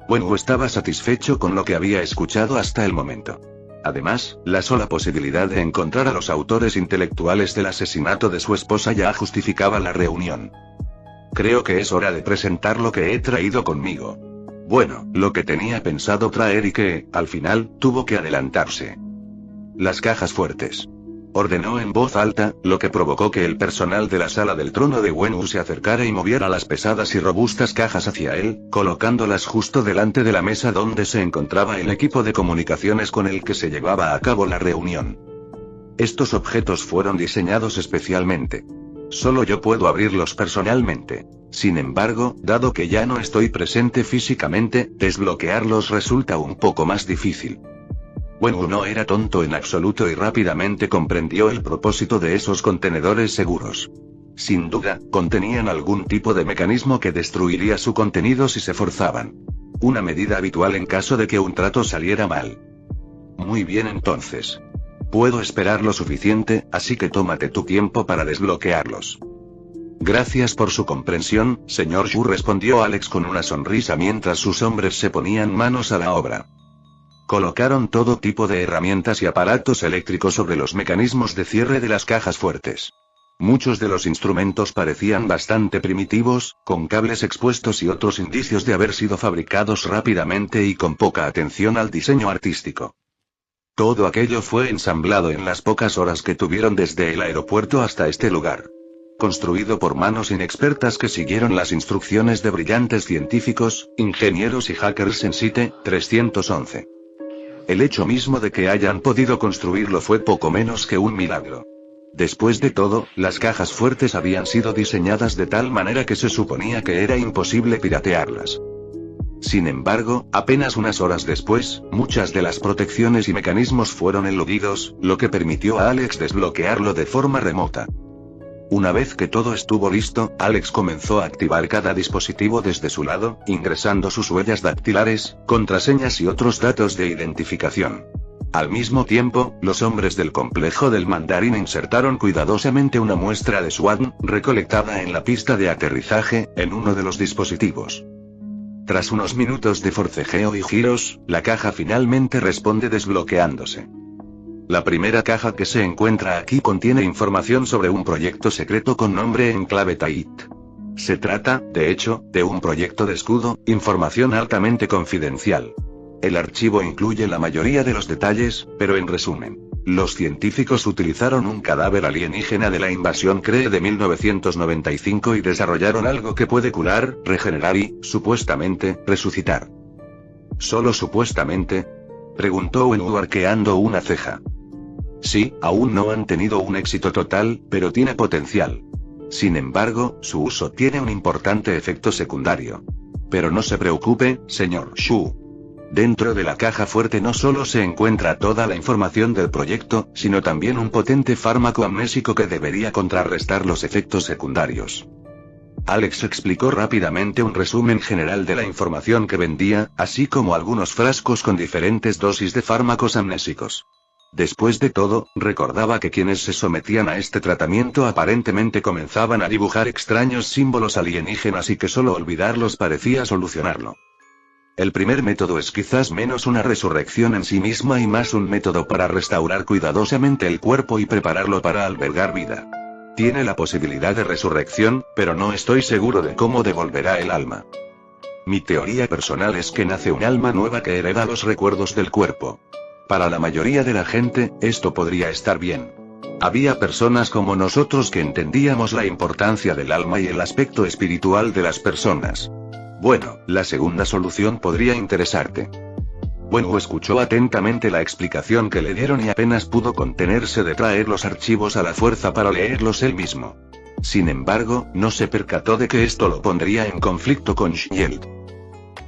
Wenwu estaba satisfecho con lo que había escuchado hasta el momento. Además, la sola posibilidad de encontrar a los autores intelectuales del asesinato de su esposa ya justificaba la reunión. Creo que es hora de presentar lo que he traído conmigo. Bueno, lo que tenía pensado traer y que, al final, tuvo que adelantarse. Las cajas fuertes. Ordenó en voz alta, lo que provocó que el personal de la sala del trono de Wenwu se acercara y moviera las pesadas y robustas cajas hacia él, colocándolas justo delante de la mesa donde se encontraba el equipo de comunicaciones con el que se llevaba a cabo la reunión. Estos objetos fueron diseñados especialmente. Solo yo puedo abrirlos personalmente. Sin embargo, dado que ya no estoy presente físicamente, desbloquearlos resulta un poco más difícil. Wenwu no era tonto en absoluto y rápidamente comprendió el propósito de esos contenedores seguros. Sin duda, contenían algún tipo de mecanismo que destruiría su contenido si se forzaban. Una medida habitual en caso de que un trato saliera mal. Muy bien entonces. Puedo esperar lo suficiente, así que tómate tu tiempo para desbloquearlos. Gracias por su comprensión, señor Yu, respondió Alex con una sonrisa mientras sus hombres se ponían manos a la obra. Colocaron todo tipo de herramientas y aparatos eléctricos sobre los mecanismos de cierre de las cajas fuertes. Muchos de los instrumentos parecían bastante primitivos, con cables expuestos y otros indicios de haber sido fabricados rápidamente y con poca atención al diseño artístico. Todo aquello fue ensamblado en las pocas horas que tuvieron desde el aeropuerto hasta este lugar. Construido por manos inexpertas que siguieron las instrucciones de brillantes científicos, ingenieros y hackers en Site 311. El hecho mismo de que hayan podido construirlo fue poco menos que un milagro. Después de todo, las cajas fuertes habían sido diseñadas de tal manera que se suponía que era imposible piratearlas. Sin embargo, apenas unas horas después, muchas de las protecciones y mecanismos fueron eludidos, lo que permitió a Alex desbloquearlo de forma remota. Una vez que todo estuvo listo, Alex comenzó a activar cada dispositivo desde su lado, ingresando sus huellas dactilares, contraseñas y otros datos de identificación. Al mismo tiempo, los hombres del complejo del mandarín insertaron cuidadosamente una muestra de SWAT, recolectada en la pista de aterrizaje, en uno de los dispositivos. Tras unos minutos de forcejeo y giros, la caja finalmente responde desbloqueándose. La primera caja que se encuentra aquí contiene información sobre un proyecto secreto con nombre en clave Tait. Se trata, de hecho, de un proyecto de escudo, información altamente confidencial. El archivo incluye la mayoría de los detalles, pero en resumen, los científicos utilizaron un cadáver alienígena de la invasión Kree de 1995 y desarrollaron algo que puede curar, regenerar y, supuestamente, resucitar. ¿Solo supuestamente?, preguntó Wenwu arqueando una ceja. Sí, aún no han tenido un éxito total, pero tiene potencial. Sin embargo, su uso tiene un importante efecto secundario. Pero no se preocupe, señor Shu. Dentro de la caja fuerte no solo se encuentra toda la información del proyecto, sino también un potente fármaco amnésico que debería contrarrestar los efectos secundarios. Alex explicó rápidamente un resumen general de la información que vendía, así como algunos frascos con diferentes dosis de fármacos amnésicos. Después de todo, recordaba que quienes se sometían a este tratamiento aparentemente comenzaban a dibujar extraños símbolos alienígenas y que solo olvidarlos parecía solucionarlo. El primer método es quizás menos una resurrección en sí misma y más un método para restaurar cuidadosamente el cuerpo y prepararlo para albergar vida. Tiene la posibilidad de resurrección, pero no estoy seguro de cómo devolverá el alma. Mi teoría personal es que nace un alma nueva que hereda los recuerdos del cuerpo. Para la mayoría de la gente, esto podría estar bien. Había personas como nosotros que entendíamos la importancia del alma y el aspecto espiritual de las personas. Bueno, la segunda solución podría interesarte. Wenwu escuchó atentamente la explicación que le dieron y apenas pudo contenerse de traer los archivos a la fuerza para leerlos él mismo. Sin embargo, no se percató de que esto lo pondría en conflicto con Xiel.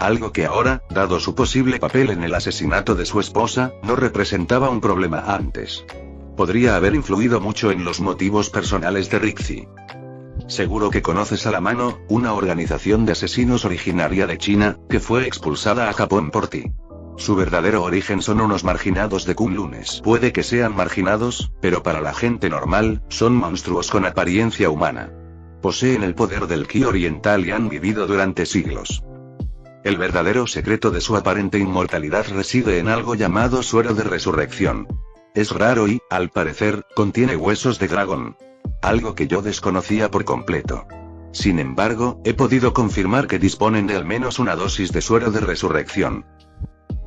Algo que ahora, dado su posible papel en el asesinato de su esposa, no representaba un problema antes. Podría haber influido mucho en los motivos personales de Rixi. Seguro que conoces a la Mano, una organización de asesinos originaria de China, que fue expulsada a Japón por ti. Su verdadero origen son unos marginados de Kunlunes. Puede que sean marginados, pero para la gente normal, son monstruos con apariencia humana. Poseen el poder del Ki oriental y han vivido durante siglos. El verdadero secreto de su aparente inmortalidad reside en algo llamado suero de resurrección. Es raro y, al parecer, contiene huesos de dragón. Algo que yo desconocía por completo. Sin embargo, he podido confirmar que disponen de al menos una dosis de suero de resurrección.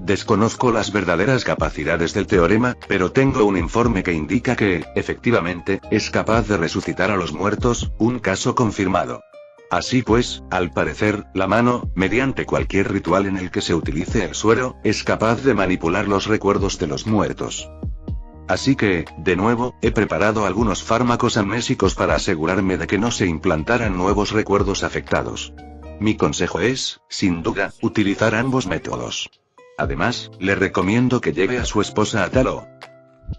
Desconozco las verdaderas capacidades del teorema, pero tengo un informe que indica que, efectivamente, es capaz de resucitar a los muertos, un caso confirmado. Así pues, al parecer, la Mano, mediante cualquier ritual en el que se utilice el suero, es capaz de manipular los recuerdos de los muertos. Así que, de nuevo, he preparado algunos fármacos amnésicos para asegurarme de que no se implantaran nuevos recuerdos afectados. Mi consejo es, sin duda, utilizar ambos métodos. Además, le recomiendo que lleve a su esposa a Talo.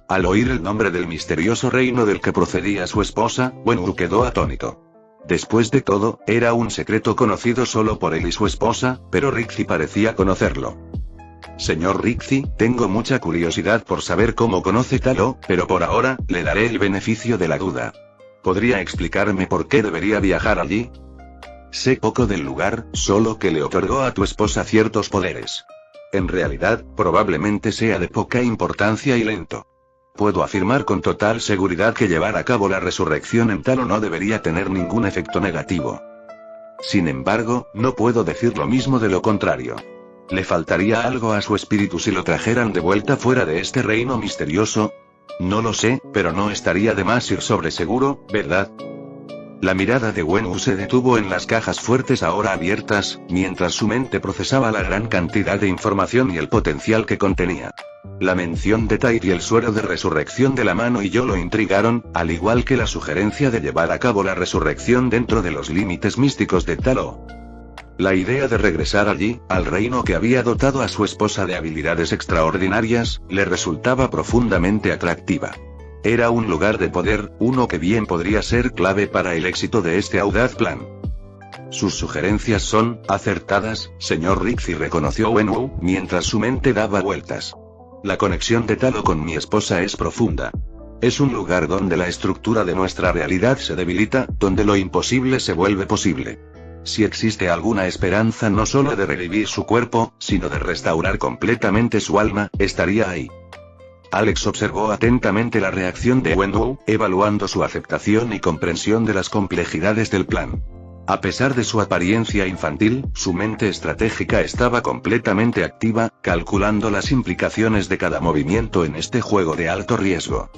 Al oír el nombre del misterioso reino del que procedía su esposa, Wenwu quedó atónito. Después de todo, era un secreto conocido solo por él y su esposa, pero Rixi parecía conocerlo. Señor Rixi, tengo mucha curiosidad por saber cómo conoce Talo, pero por ahora, le daré el beneficio de la duda. ¿Podría explicarme por qué debería viajar allí? Sé poco del lugar, solo que le otorgó a tu esposa ciertos poderes. En realidad, probablemente sea de poca importancia y lento. Puedo afirmar con total seguridad que llevar a cabo la resurrección en Talo no debería tener ningún efecto negativo. Sin embargo, no puedo decir lo mismo de lo contrario. ¿Le faltaría algo a su espíritu si lo trajeran de vuelta fuera de este reino misterioso? No lo sé, pero no estaría de más ir sobre seguro, ¿verdad? La mirada de Wenwu se detuvo en las cajas fuertes ahora abiertas, mientras su mente procesaba la gran cantidad de información y el potencial que contenía. La mención de Tait y el suero de resurrección de la Mano y yo lo intrigaron, al igual que la sugerencia de llevar a cabo la resurrección dentro de los límites místicos de Talo. La idea de regresar allí, al reino que había dotado a su esposa de habilidades extraordinarias, le resultaba profundamente atractiva. Era un lugar de poder, uno que bien podría ser clave para el éxito de este audaz plan. Sus sugerencias son acertadas, señor Rixi, reconoció Wenwu, mientras su mente daba vueltas. La conexión de Talo con mi esposa es profunda. Es un lugar donde la estructura de nuestra realidad se debilita, donde lo imposible se vuelve posible. Si existe alguna esperanza no solo de revivir su cuerpo, sino de restaurar completamente su alma, estaría ahí. Alex observó atentamente la reacción de Wenwu, evaluando su aceptación y comprensión de las complejidades del plan. A pesar de su apariencia infantil, su mente estratégica estaba completamente activa, calculando las implicaciones de cada movimiento en este juego de alto riesgo.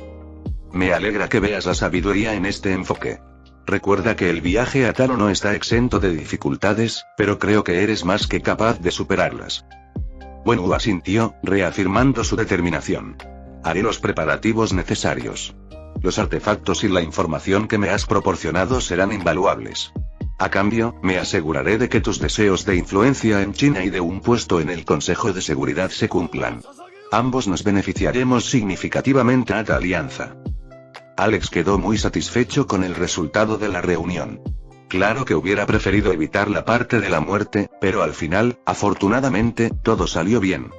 Me alegra que veas la sabiduría en este enfoque. Recuerda que el viaje a Talo no está exento de dificultades, pero creo que eres más que capaz de superarlas. Wenwu asintió, reafirmando su determinación. Haré los preparativos necesarios. Los artefactos y la información que me has proporcionado serán invaluables. A cambio, me aseguraré de que tus deseos de influencia en China y de un puesto en el Consejo de Seguridad se cumplan. Ambos nos beneficiaremos significativamente a esta alianza. Alex quedó muy satisfecho con el resultado de la reunión. Claro que hubiera preferido evitar la parte de la muerte, pero al final, afortunadamente, todo salió bien.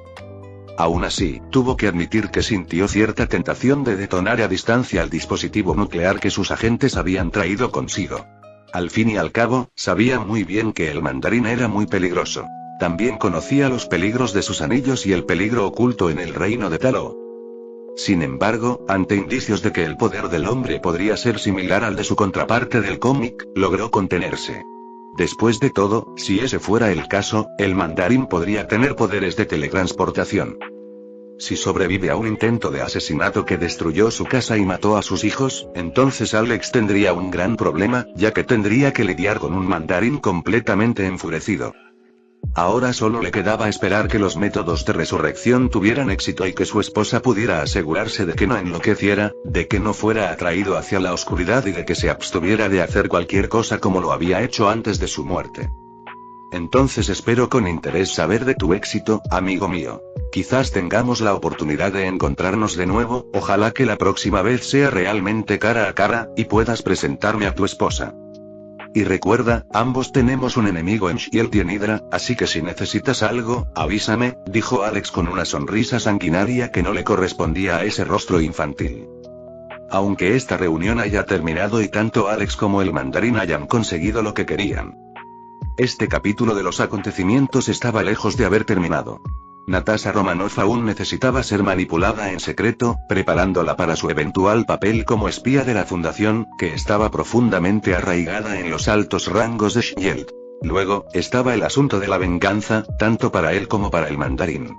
Aún así, tuvo que admitir que sintió cierta tentación de detonar a distancia el dispositivo nuclear que sus agentes habían traído consigo. Al fin y al cabo, sabía muy bien que el mandarín era muy peligroso. También conocía los peligros de sus anillos y el peligro oculto en el reino de Talo. Sin embargo, ante indicios de que el poder del hombre podría ser similar al de su contraparte del cómic, logró contenerse. Después de todo, si ese fuera el caso, el mandarín podría tener poderes de teletransportación. Si sobrevive a un intento de asesinato que destruyó su casa y mató a sus hijos, entonces Alex tendría un gran problema, ya que tendría que lidiar con un mandarín completamente enfurecido. Ahora solo le quedaba esperar que los métodos de resurrección tuvieran éxito y que su esposa pudiera asegurarse de que no enloqueciera, de que no fuera atraído hacia la oscuridad y de que se abstuviera de hacer cualquier cosa como lo había hecho antes de su muerte. Entonces espero con interés saber de tu éxito, amigo mío. Quizás tengamos la oportunidad de encontrarnos de nuevo, ojalá que la próxima vez sea realmente cara a cara, y puedas presentarme a tu esposa. Y recuerda, ambos tenemos un enemigo en Shield y en Hydra, así que si necesitas algo, avísame, dijo Alex con una sonrisa sanguinaria que no le correspondía a ese rostro infantil. Aunque esta reunión haya terminado y tanto Alex como el mandarín hayan conseguido lo que querían. Este capítulo de los acontecimientos estaba lejos de haber terminado. Natasha Romanoff aún necesitaba ser manipulada en secreto, preparándola para su eventual papel como espía de la Fundación, que estaba profundamente arraigada en los altos rangos de Shield. Luego, estaba el asunto de la venganza, tanto para él como para el mandarín.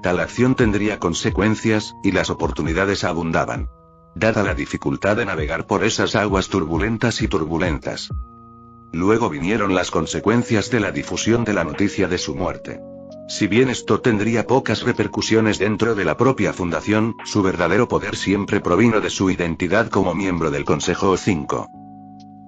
Tal acción tendría consecuencias, y las oportunidades abundaban. Dada la dificultad de navegar por esas aguas turbulentas. Luego vinieron las consecuencias de la difusión de la noticia de su muerte. Si bien esto tendría pocas repercusiones dentro de la propia fundación, su verdadero poder siempre provino de su identidad como miembro del Consejo 5.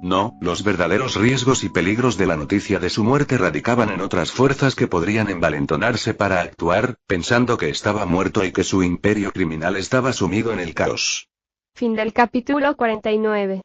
No, los verdaderos riesgos y peligros de la noticia de su muerte radicaban en otras fuerzas que podrían envalentonarse para actuar, pensando que estaba muerto y que su imperio criminal estaba sumido en el caos. Fin del capítulo 49.